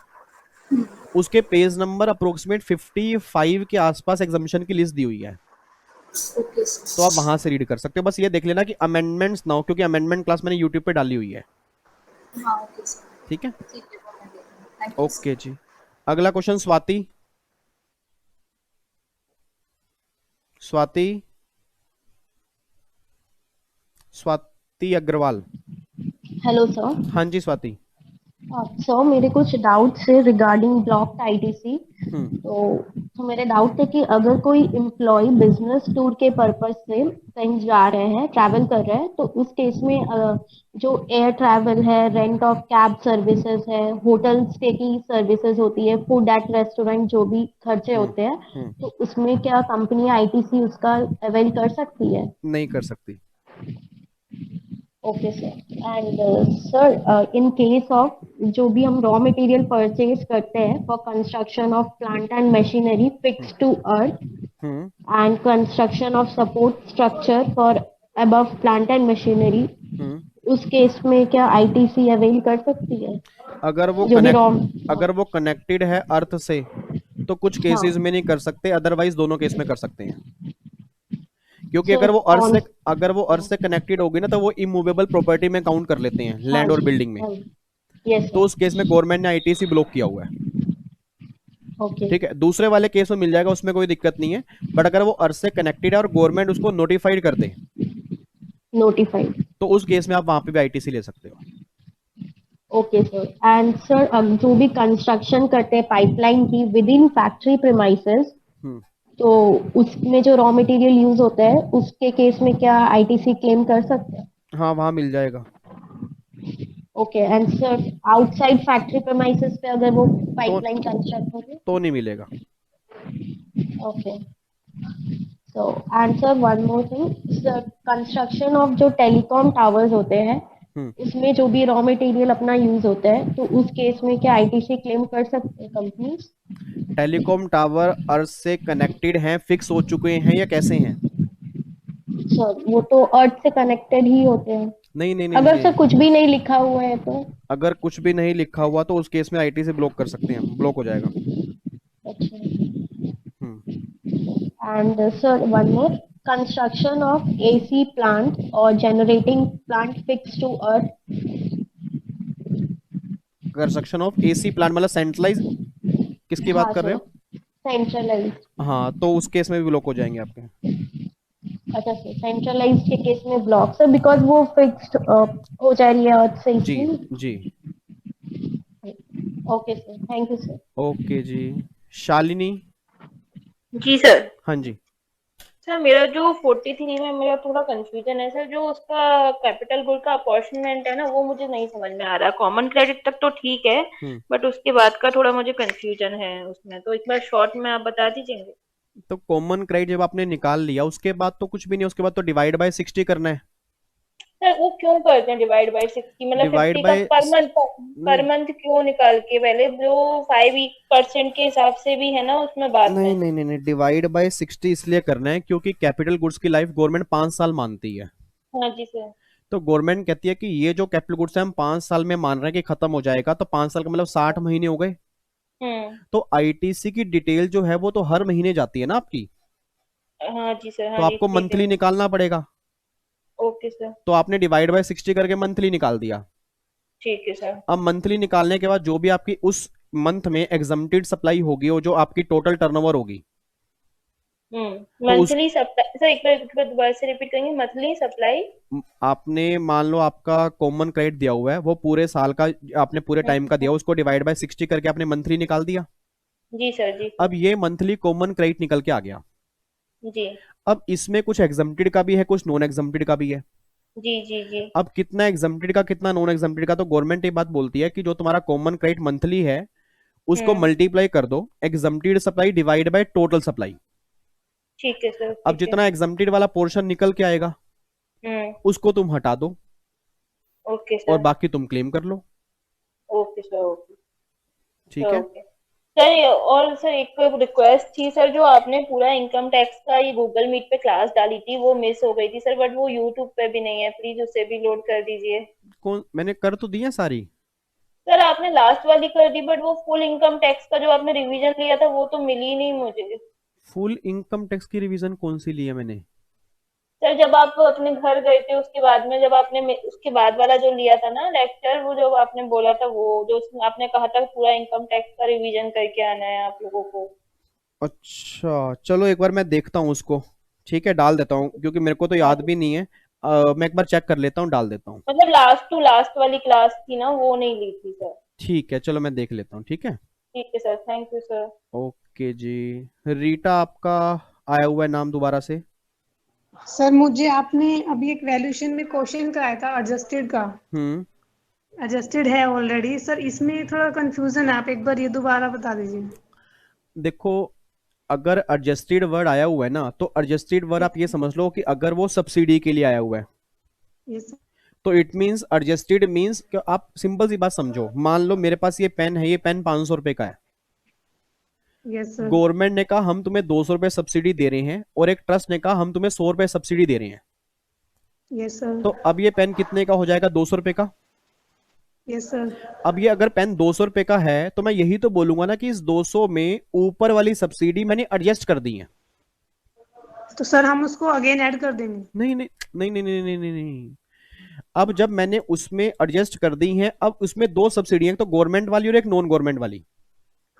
उसके पेज नंबर अप्रोक्सीमेट 55 के आसपास एग्जामिशन की लिस्ट दी हुई है, तो आप वहां से रीड कर सकते हो। बस ये देख लेना कि अमेंडमेंट्स ना हो, क्योंकि अमेंडमेंट क्लास मैंने यूट्यूब पे डाली हुई है। ठीक है, ओके जी। अगला question Swati. Swati Agarwal. Hello sir. हाँ जी स्वाति। सर मेरे कुछ डाउट्स है रिगार्डिंग ब्लॉक आईटीसी। तो मेरे डाउट है कि अगर कोई एम्प्लॉय बिजनेस टूर के पर्पस से कहीं जा रहे हैं, ट्रैवल कर रहे हैं, तो उस केस में जो एयर ट्रैवल है, रेंट ऑफ कैब सर्विसेज है, होटल स्टे की सर्विसेज होती है, फूड एट रेस्टोरेंट जो भी खर्चे होते हैं, तो उसमें क्या कंपनी आईटीसी उसका अवेल कर सकती है? नहीं कर सकती। Okay sir. And sir in case of जो भी हम रॉ मटेरियल परचेज करते हैं for construction of plant and machinery fix to earth and construction of support structure for above plant and machinery, उस केस में क्या आईटीसी अवेल कर सकती है? अगर वो कनेक्टेड है अर्थ से तो कुछ केसेस में नहीं कर सकते, अदरवाइज दोनों केस में कर सकते हैं। क्योंकि अगर वो अर्थ से कनेक्टेड होगी ना, तो वो इमूवेबल प्रॉपर्टी में काउंट कर लेते हैं, लैंड और बिल्डिंग में। तो उस केस में गवर्नमेंट ने आईटीसी ब्लॉक किया हुआ है। ठीक है, दूसरे वाले केस में मिल जाएगा, उसमें कोई दिक्कत नहीं है। बट अगर वो अर्थ से कनेक्टेड है और गवर्नमेंट उसको नोटिफाइड कर दे, तो उस केस में आप वहां पे भी आईटीसी ले सकते हो। Okay sir. एंड सर जो भी कंस्ट्रक्शन करते हैं पाइपलाइन की विद इन फैक्ट्री प्रीमाइसेस, तो उसमें जो रॉ मटेरियल यूज होता है, उसके केस में क्या आईटीसी क्लेम कर सकते हैं? हाँ, वहां मिल जाएगा। Okay and sir outside factory premises पे अगर वो पाइपलाइन कंस्ट्रक्ट होगी तो नहीं मिलेगा। Okay so and sir one more thing sir, construction of जो टेलीकॉम टावर्स होते हैं इसमें जो भी रॉ मटेरियल अपना यूज होता है, तो उस केस में क्या आईटीसी क्लेम कर सकते हैं कंपनीज? टेलीकॉम टावर अर्थ से कनेक्टेड हैं, फिक्स हो चुके हैं या कैसे हैं? सर वो तो अर्थ से कनेक्टेड ही होते हैं। नहीं नहीं अगर नहीं, सर कुछ भी नहीं लिखा हुआ है तो? अगर कुछ भी नहीं लिखा हुआ तो उस केस में आईटी से ब्लॉक कर सकते हैं, ब्लॉक हो जाएगा। And sir, one more. Construction of AC plant or generating plant fixed to earth. Construction of AC plant मतलब सेंट्रलाइज, किसकी बात कर रहे हो? सेंट्रलाइज। हाँ, तो उस केस में भी ब्लॉक हो जाएंगे आपके। अच्छा सर, सेंट्रलाइज के केस में ब्लॉक सर, बिकॉज वो फिक्स्ड हो जा रही है अर्थ से। जी जी okay sir, thank you sir. Okay जी। शालिनी। जी सर। हाँ जी सर मेरा जो 43 में मेरा थोड़ा कंफ्यूजन है सर, जो उसका कैपिटल गुड का अपॉर्चमेंट है ना, वो मुझे नहीं समझ में आ रहा। कॉमन क्रेडिट तक तो ठीक है, बट उसके बाद का थोड़ा मुझे कंफ्यूजन है उसमें, तो एक बार शॉर्ट में आप बता दीजिएंगे। तो कॉमन क्रेडिट जब आपने निकाल लिया उसके बाद तो कुछ भी नहीं, उसके बाद तो डिवाइड बाय 60 करना है। सर वो क्यों करते हैं डिवाइड बाय 60? मतलब 50 का पर मंथ क्यों निकाल के? पहले जो 5% के हिसाब से भी है ना उसमें बात नहीं नहीं नहीं नहीं, डिवाइड बाय 60 इसलिए करना है क्योंकि कैपिटल गुड्स की लाइफ गवर्नमेंट 5 साल मानती है। हाँ जी सर। तो गवर्नमेंट कहती है कि ये जो कैपिटल गुड्स है हम 5 साल में मान रहे हैं कि खत्म हो जाएगा, तो 5 साल का मतलब 60 महीने हो गए। तो आईटीसी की डिटेल जो है वो तो हर महीने जाती है ना आपकी। हाँ जी सर। हाँ तो आपको मंथली निकालना पड़ेगा। Okay sir. तो आपने डिवाइड बाय 60 करके मंथली निकाल दिया। ठीक है सर। अब मंथली निकालने के बाद जो भी आपकी उस मंथ में एग्जम्प्टेड सप्लाई होगी वो जो आपकी टोटल टर्नओवर होगी। मंथली सप्लाई सर, एक बार दोबारा से रिपीट करेंगे। मंथली सप्लाई आपने मान लो आपका कॉमन क्रेडिट दिया हुआ है वो पूरे साल का, आपने पूरे टाइम का दिया, उसको डिवाइड बाय 60 करके आपने मंथली निकाल दिया। जी सर। जी अब ये मंथली कॉमन क्रेडिट निकल के आ गया। जी। अब इसमें कुछ एग्जम्प्टेड का भी है, कुछ नॉन एग्जम्प्टेड का भी है। जी जी जी। अब कितना एग्जम्प्टेड का कितना नॉन एग्जम्प्टेड का, तो गवर्नमेंट ये बात बोलती है कि जो तुम्हारा कॉमन क्रेडिट मंथली है उसको मल्टीप्लाई कर दो exempted supply divide by total supply. ठीक है सर। अब जितना एग्जम्प्टेड वाला पोर्शन निकल के आएगा उसको तुम हटा दो। Okay sir. और बाकी तुम क्लेम कर लो। Okay sir. ओके ठीक है सर। और सर एक रिक्वेस्ट थी सर, जो आपने पूरा इनकम टैक्स का ये गूगल मीट पे क्लास डाली थी वो मिस हो गई थी सर, बट वो यूट्यूब पे भी नहीं है, प्लीज उसे भी लोड कर दीजिए। कौन? मैंने कर तो दी है सारी सर। आपने लास्ट वाली कर दी, बट वो फुल इनकम टैक्स का जो आपने रिवीजन लिया था वो तो मिली नहीं मुझे। फुल इनकम टैक्स की रिवीजन कौन सी ली है मैंने? सर जब आप अपने घर गए थे उसके बाद में, जब आपने उसके बाद वाला जो लिया था ना लेक्चर, वो जो आपने बोला था, वो जो आपने कहा था पूरा इनकम टैक्स का रिवीजन करके आना है आप लोगों को। अच्छा चलो एक बार मैं देखता हूँ उसको, ठीक है डाल देता हूँ क्योंकि मेरे को तो याद भी नहीं है। मैं एक बार चेक कर लेता हूँ, डाल देता हूँ। मतलब लास्ट टू लास्ट वाली क्लास थी ना, वो नहीं ली थी सर। ठीक है चलो मैं देख लेता हूँ। ठीक है sir, thank you sir. Okay जी। रीटा आपका आया हुआ है नाम दोबारा से। सर मुझे आपने अभी एक वैल्यूएशन में क्वेश्चन कराया था एडजस्टेड का, एडजस्टेड है ऑलरेडी सर, इसमें थोड़ा कंफ्यूजन है, आप एक बार ये दोबारा बता दीजिए। देखो अगर एडजस्टेड वर्ड आया हुआ है ना, तो एडजस्टेड वर्ड आप ये समझ लो कि अगर वो सब्सिडी के लिए आया हुआ है yes, तो इट मींस एडजस्टेड मींस कि आप सिंपल सी बात समझो, मान लो मेरे पास ये पेन है, ये पेन 500 रुपए का है। गवर्नमेंट ने कहा हम तुम्हें 200 रुपए सब्सिडी दे रहे हैं और एक ट्रस्ट ने कहा हम तुम्हें 100 रुपए सब्सिडी दे रहे हैं। yes, sir. तो अब ये पेन कितने का हो जाएगा? 200 रुपए का। yes, sir. अब ये अगर पेन 200 रुपए का है तो मैं यही तो बोलूंगा ना कि इस 200 में ऊपर वाली सब्सिडी मैंने एडजस्ट कर दी है। तो सर हम उसको अगेन ऐड कर देंगे? नहीं नहीं नहीं नहीं नहीं नहीं नहीं, नहीं। अब जब मैंने उसमें एडजस्ट कर दी है, अब उसमें 2 सब्सिडी हैं, तो गवर्नमेंट वाली और एक नॉन गवर्नमेंट वाली।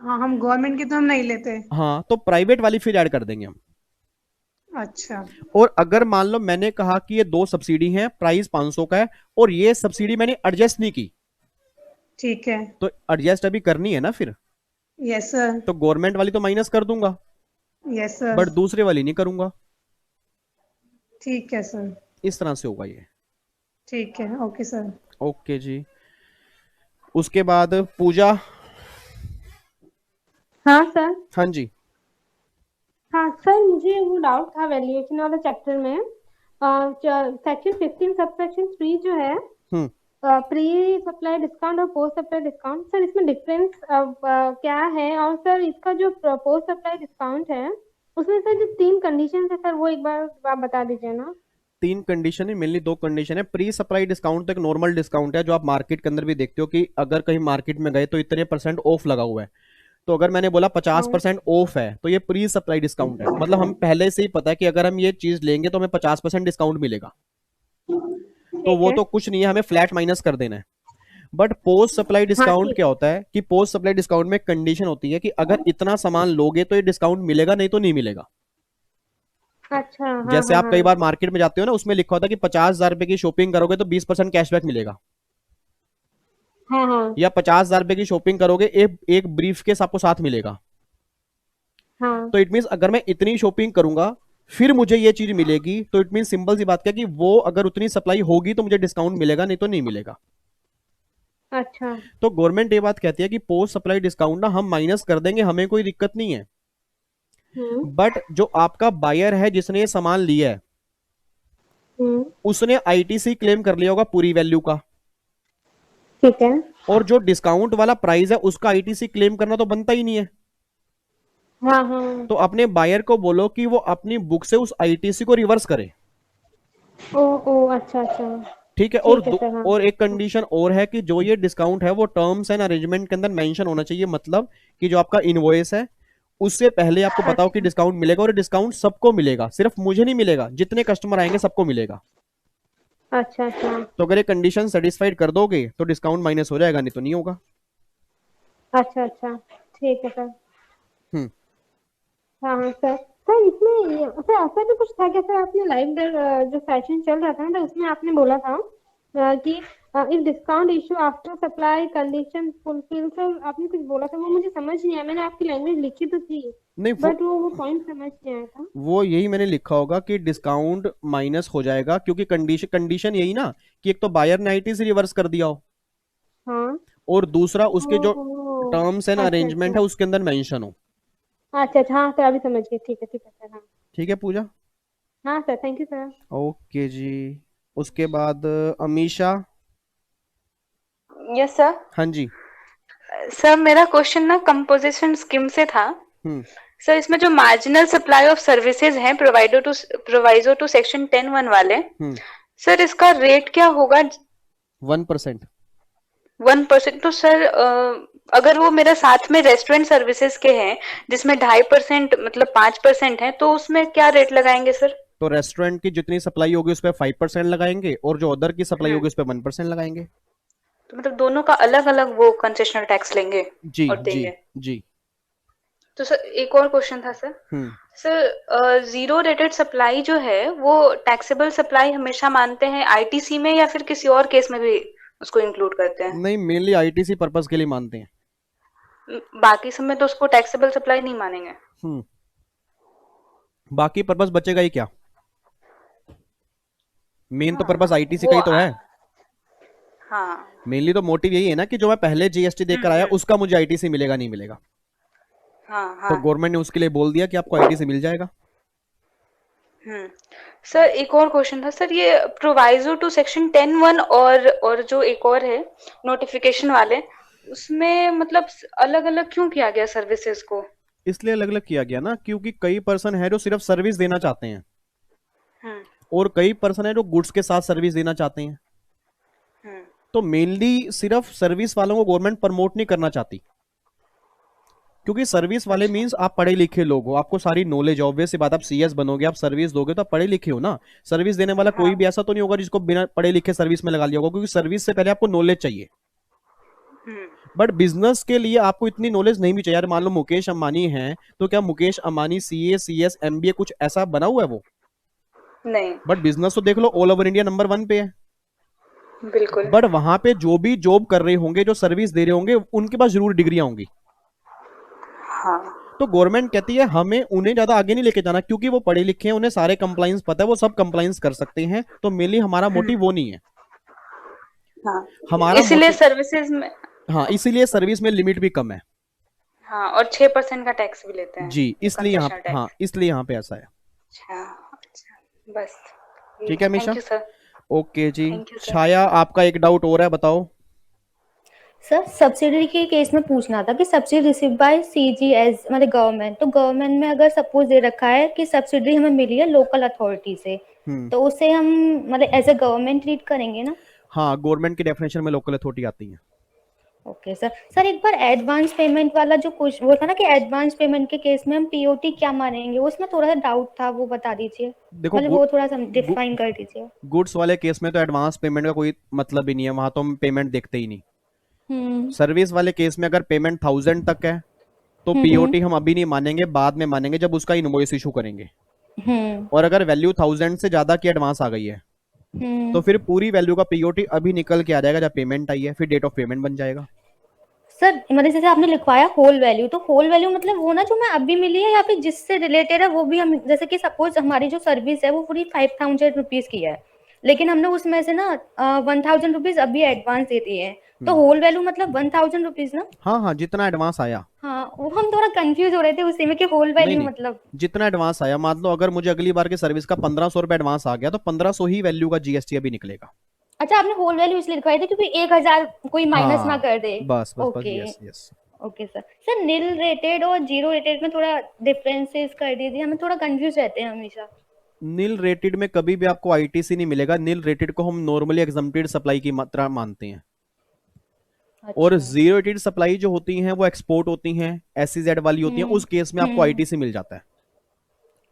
हाँ हम गवर्नमेंट की तो हम नहीं लेते। हाँ तो प्राइवेट वाली फिर ऐड कर देंगे हम। अच्छा। और अगर मान लो मैंने कहा कि ये 2 सब्सिडी हैं, प्राइस 500 का है और ये सब्सिडी मैंने एडजस्ट नहीं की, ठीक है, तो एडजस्ट अभी करनी है ना फिर। Yes sir. तो गवर्नमेंट वाली तो माइनस कर दूंगा, यस सर, बट दूसरे वाली नहीं करूंगा। ठीक है सर, इस तरह से होगा ये। ठीक है, ओके सर। ओके जी। उसके बाद पूजा। हाँ सर। हाँ जी। हाँ सर, मुझे वो डाउट था वैल्यूएशन वाले चैप्टर में, सेक्शन 15 सबसेक्शन 3 जो है, प्री सप्लाई डिस्काउंट और पोस्ट सप्लाई डिस्काउंट, सर इसमें डिफरेंस क्या है? और सर इसका जो पोस्ट सप्लाई डिस्काउंट है उसमें सर जो 3 कंडीशन है सर, वो एक बार आप बता दीजिए ना। 3 कंडीशन है, मेनली 2 कंडीशन है। प्री सप्लाई डिस्काउंट तो एक नॉर्मल डिस्काउंट है जो आप मार्केट के अंदर भी देखते हो कि अगर कहीं मार्केट में गए तो इतने % ऑफ लगा हुआ है, तो अगर मैंने बोला 50% ऑफ है तो ये प्री सप्लाई डिस्काउंट है, मतलब हम पहले से ही पता है कि अगर हम ये चीज लेंगे तो हमें 50% डिस्काउंट मिलेगा, तो वो तो कुछ नहीं है, हमें फ्लैट माइनस कर देना है। बट पोस्ट सप्लाई डिस्काउंट क्या होता है कि पोस्ट सप्लाई डिस्काउंट में कंडीशन होती है कि अगर इतना सामान लोगे तो ये डिस्काउंट मिलेगा, नहीं तो नहीं मिलेगा। अच्छा। हाँ, जैसे हाँ, आप कई बार मार्केट में जाते हो ना, उसमें लिखा होता है कि 50,000 रुपए की शॉपिंग करोगे तो 20% कैशबैक मिलेगा, हाँ, हाँ, या 50,000 रुपए की शॉपिंग करोगे एक ब्रीफ केस आपको साथ मिलेगा। हाँ। तो इट मींस अगर मैं इतनी शॉपिंग करूंगा फिर मुझे ये चीज मिलेगी, तो इट मींस सिंपल सी बात क्या कि वो अगर उतनी सप्लाई होगी तो मुझे डिस्काउंट मिलेगा, नहीं तो नहीं मिलेगा। अच्छा। तो गवर्नमेंट ये बात कहती है कि पोस्ट सप्लाई डिस्काउंट ना हम माइनस कर देंगे, हमें कोई दिक्कत नहीं है, बट जो आपका बायर है जिसने ये सामान लिया है उसने आईटीसी क्लेम कर लिया होगा पूरी वैल्यू का, ठीक है, और जो डिस्काउंट वाला प्राइस है उसका आईटीसी क्लेम करना तो बनता ही नहीं है। हाँ, हाँ। तो अपने बायर को बोलो कि वो अपनी बुक से उस आईटीसी को रिवर्स करे। ओ अच्छा अच्छा। ठीक है। और एक कंडीशन और है कि जो ये डिस्काउंट है वो टर्म्स एंड अरेंजमेंट के अंदर मेंशन होना चाहिए, मतलब कि जो आपका इनवॉइस है उससे पहले आपको बताओ कि डिस्काउंट मिलेगा, और डिस्काउंट सबको मिलेगा, सिर्फ मुझे नहीं मिलेगा, जितने कस्टमर आएंगे सबको मिलेगा। अच्छा अच्छा। तो अगर ये कंडीशन सेटिस्फाइड कर दोगे तो डिस्काउंट माइनस हो जाएगा, नहीं तो नहीं होगा। अच्छा अच्छा, ठीक है सर। हाँ हाँ सर। सर इसमें सर ऐसा भी कुछ था क्या सर, आपने लाइव जो सेशन चल रहा था ना तो उसमें आपने बोला था कि if discount issue after supply condition fulfil, sir आपने कुछ बोला था, वो मुझे समझ नहीं आया, मैंने आपकी लैंग्वेज लिखी तो थी नहीं, बट वो पॉइंट समझ नहीं आया था। वो यही मैंने लिखा होगा कि डिस्काउंट माइनस हो जाएगा, क्योंकि कंडीशन यही ना कि एक तो बायर ने आईटीसी रिवर्स कर दिया हो, हाँ, और दूसरा उसके जो टर्म्स एंड अरेंजमेंट है उसके अंदर मेंशन हो। अच्छा अच्छा, हाँ सर अभी समझ गए, ठीक है सर। हाँ ठीक है पूजा। हाँ sir, thank you sir. Okay जी। उसके बाद अमीशा। Yes sir. हाँ जी सर, मेरा क्वेश्चन ना कंपोजिशन स्कीम से था। सर इसमें जो मार्जिनल सप्लाई ऑफ सर्विसेज हैं प्रोवाइजो टू सेक्शन 10(1) वाले, सर इसका रेट क्या होगा? 1%। 1%। तो सर अगर वो मेरा साथ में रेस्टोरेंट सर्विसेज के हैं जिसमें 2.5% मतलब 5% है, तो उसमें क्या रेट लगाएंगे सर? तो रेस्टोरेंट की जितनी सप्लाई होगी उस पर 5% लगाएंगे, और जो अदर की सप्लाई होगी उस पर 1% लगाएंगे। तो मतलब दोनों का अलग अलग वो कंसेशनल टैक्स लेंगे जी और देंगे। जी। तो सर एक और क्वेश्चन था sir. Sir zero rated supply जो है वो टैक्सेबल सप्लाई हमेशा मानते हैं आईटीसी में, या फिर किसी और केस में भी उसको इंक्लूड करते हैं? नहीं, मेनली आईटीसी पर्पस के लिए मानते हैं, बाकी समय तो उसको टैक्सेबल सप्लाई नहीं मानेंगे। बाकी पर्पस बचेगा ही क्या, मेन तो पर्पस आईटीसी का ही तो है। हाँ, मेनली तो मोटिव यही है ना कि जो मैं पहले जीएसटी देकर आया उसका मुझे आईटीसी मिलेगा नहीं मिलेगा। हाँ। तो गवर्नमेंट ने उसके लिए बोल दिया कि आपको आईटीसी मिल जाएगा। सर एक और क्वेश्चन था सर, ये प्रोवाइजो टू सेक्शन 10(1) और जो एक और है नोटिफिकेशन वाले, उसमें मतलब अलग अलग क्यों किया गया सर्विसेज को? इसलिए अलग अलग किया गया ना क्योंकि कई पर्सन है जो सिर्फ सर्विस देना चाहते हैं, और कई पर्सन है जो गुड्स के साथ सर्विस देना चाहते हैं। तो मेनली सिर्फ सर्विस वालों को गवर्नमेंट प्रमोट नहीं करना चाहती, क्योंकि सर्विस वाले मींस आप पढ़े लिखे लोग हो, आपको सारी नॉलेज, ऑब्वियस सी बात, आप सीएस बनोगे, आप सर्विस दोगे तो आप पढ़े लिखे हो ना। सर्विस देने वाला कोई भी ऐसा तो नहीं होगा जिसको बिना पढ़े लिखे सर्विस में लगा लिया होगा, क्योंकि सर्विस से पहले आपको नॉलेज चाहिए। बट बिजनेस के लिए आपको इतनी नॉलेज नहीं भी चाहिए। यार मान लो मुकेश अंबानी है, तो क्या Mukesh Ambani CA CS MBA कुछ ऐसा बना हुआ है वो? नहीं। बट बिजनेस तो देख लो ऑल ओवर इंडिया नंबर 1 पे है। बिल्कुल। बट वहां पे जो भी जॉब कर रहे होंगे, जो सर्विस दे रहे होंगे, उनके पास जरूर डिग्रियां होंगी। तो गवर्नमेंट कहती है हमें उन्हें ज्यादा आगे नहीं लेके जाना, क्योंकि वो पढ़े लिखे हैं, उन्हें सारे कंप्लाइंस पता है, वो सब कंप्लाइंस कर सकते हैं। तो मेनली हमारा मोटिव वो नहीं है। हमारा इसीलिए सर्विसेज में हाँ, इसीलिए सर्विस में लिमिट भी कम है। हाँ, और 6% का टैक्स भी लेते हैं जी, इसलिए यहाँ, कंसेशनल हाँ, टैक्स। इसलिए यहाँ पे ऐसा है। अच्छा, बस ठीक है thank Amisha, you sir. Okay जी। Thank you sir. छाया, आपका एक डाउट और है, बताओ। सर सब्सिडी के केस में पूछना था कि सब्सिडी रिसीव बाय सीजीएस मतलब गवर्नमेंट, तो गवर्नमेंट में अगर सपोज दे रखा है कि सब्सिडी हमें मिली है लोकल अथॉरिटी से, तो उसे हम मतलब एज ए गवर्नमेंट ट्रीट करेंगे ना? हाँ, गवर्नमेंट की डेफिनेशन में लोकल अथॉरिटी आती है। Okay sir. सर एक बार एडवांस पेमेंट वाला जो कुछ वो था ना कि एडवांस पेमेंट के केस में हम पीओटी क्या मानेंगे, उसमें थोड़ा सा डाउट था, वो बता दीजिए। देखो, मतलब वो थोड़ा सा डिफाइन कर दीजिए। गुड्स वाले केस में तो एडवांस पेमेंट का कोई मतलब ही नहीं है, वहां तो हम पेमेंट देखते ही नहीं। सर्विस वाले केस में अगर पेमेंट 1000 तक है तो पीओटी हम अभी नहीं मानेंगे, बाद में मानेंगे जब उसका इनवॉइस इशू करेंगे। और अगर वैल्यू 1000 से ज्यादा की एडवांस आ गई है तो फिर पूरी वैल्यू का पीओटी अभी निकल के आ जाएगा जब पेमेंट आई है, फिर डेट ऑफ पेमेंट बन जाएगा। सर मतलब जैसे आपने लिखवाया होल वैल्यू, तो होल वैल्यू मतलब वो ना जो मैं अभी मिली है या फिर जिससे रिलेटेड है वो भी हम, जैसे कि सपोज हमारी जो सर्विस है वो पूरी 5000 रुपीज की है, लेकिन हमने उसमें से ना 1000 रुपीज अभी एडवांस दे दिए हैं, तो होल वैल्यू मतलब 1000 रुपीज ना? हाँ हाँ, जितना एडवांस आया। हाँ, वो हम थोड़ा कंफ्यूज हो रहे थे उसी में कि होल वैल्यू नहीं, मतलब जितना एडवांस आया। मान लो अगर मुझे अगली बार की सर्विस का 1500 रुपए एडवांस आ गया तो 1500 ही वैल्यू का जीएसटी अभी निकलेगा। अच्छा, आपने होल वैल्यू इसलिए लिखवाई थी क्योंकि 1000 कोई माइनस हाँ, ना कर दे। बस बस बस, okay yes yes. Okay sir. Sir nil rated और जीरो रेटेड में थोड़ा डिफरेंसेस कर दीजिए, हमें थोड़ा कंफ्यूज रहते हैं हमेशा। नील रेटेड में कभी भी आपको आईटीसी नहीं मिलेगा। नील रेटेड को हम नॉर्मली एग्जम्प्टेड सप्लाई की मात्रा मानते हैं। और जीरो रेटेड सप्लाई जो होती हैं वो एक्सपोर्ट होती हैं, एसईजेड वाली होती हैं, उस केस में आपको आईटीसी मिल जाता है।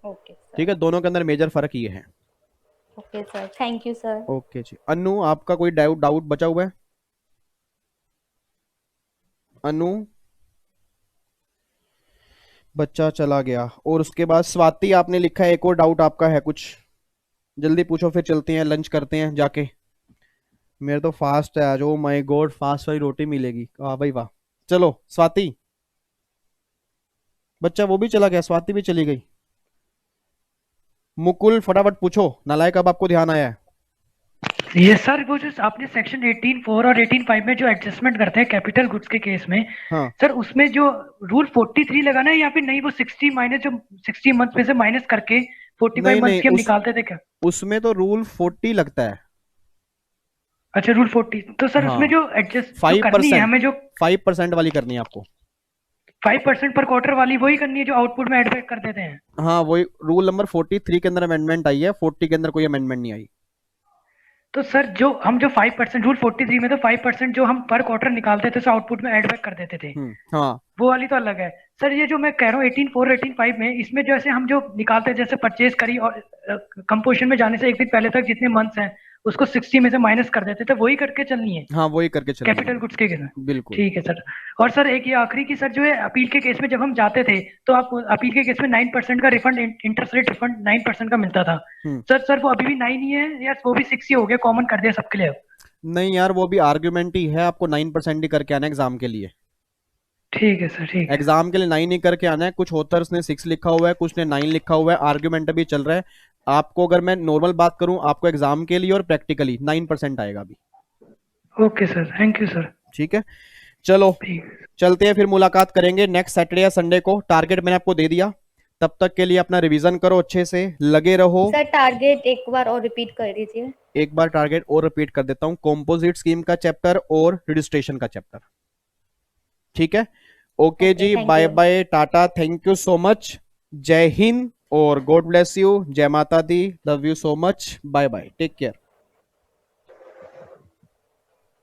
ओके ठीक है, दोनों के अंदर मेजर फर्क ये है। Okay sir, thank you sir. Okay जी। अनु, आपका कोई डाउट बचा हुआ है? अनु, बच्चा चला गया। और उसके बाद स्वाति, आपने लिखा है एक और डाउट आपका है कुछ, जल्दी पूछो फिर चलते हैं, लंच करते हैं जाके। मेरे तो फास्ट है आज, ओ माय गॉड, फास्ट वाली रोटी मिलेगी। वाह भाई वाह। चलो स्वाति, बच्चा वो भी चला गया, स्वाति भी चली गई। मुकुल फटाफट पूछो, नालायक अब आपको ध्यान आया है। ये सर वो जो आपने सेक्शन 18(4) और 18(5) में जो एडजस्टमेंट करते हैं कैपिटल गुड्स के केस में, हाँ। सर उसमें जो रूल 43 लगाना है या फिर नहीं, वो 60 माइनस जो 60 मंथ में से माइनस करके 45 मंथ की हम निकालते थे क्या? उसमें तो रूल 40 लगता है। अच्छा, रूल 40। तो सर हाँ। उसमें जो एडजस्ट करनी है हमें, जो 5% वाली करनी है आपको, 5% पर क्वार्टर वाली, वही करनी है जो आउटपुट में एड बैक कर देते हैं। हाँ वही रूल नंबर 43 के अंदर अमेंडमेंट आई है, 40 के अंदर कोई अमेंडमेंट नहीं आई। तो सर जो हम जो 5% रूल 43 में तो 5% जो हम पर क्वार्टर निकालते थे तो आउटपुट में एड बैक कर देते थे। हाँ, वो वाली तो अलग है। सर ये जो मैं कह रहा हूँ 18(4) 18(5) में, इसमें जैसे हम जो निकालते हैं, जैसे परचेज करी और कंपोजिशन में जाने से एक दिन पहले तक जितने मंथ्स हैं उसको 60 में से माइनस कर देते थे, वही करके चलनी है। हाँ वही करके चलनी है कैपिटल गुड्स के केस में। बिल्कुल ठीक है सर। और सर एक ये आखिरी की, सर जो है अपील के केस में जब हम जाते थे तो आप अपील के केस में 9% का रिफंड, इंटरेस्ट रेट रिफंड 9% का मिलता था। सर वो अभी भी 9 ही है या वो भी 6 ही हो गया, कॉमन कर दिया सबके लिए? नहीं यार, वो भी आर्ग्यूमेंट ही है, आपको 9% ही करके आना एग्जाम के लिए। ठीक है सर, ठीक है। एग्जाम के लिए 9 ही करके आना है। कुछ ऑथर्स ने 6 लिखा हुआ है, कुछ ने 9 लिखा हुआ है, आर्ग्यूमेंट अभी चल रहा है। आपको अगर मैं नॉर्मल बात करूं, आपको एग्जाम के लिए और प्रैक्टिकली 9% आएगा अभी। Okay sir, thank you sir. ठीक है, चलो चलते हैं, फिर मुलाकात करेंगे नेक्स्ट सैटरडे या संडे को। टारगेट मैंने आपको दे दिया, तब तक के लिए अपना रिवीजन करो, अच्छे से लगे रहो। सर टारगेट एक बार और रिपीट कर दीजिए। एक बार टारगेट और रिपीट कर देता हूं, कॉम्पोजिट स्कीम का चैप्टर और रजिस्ट्रेशन का चैप्टर। ठीक है, ओके जी, bye bye, tata, thank you so much, जय हिंद और गॉड ब्लेस यू, जय माता दी, love you so much, bye bye, take care.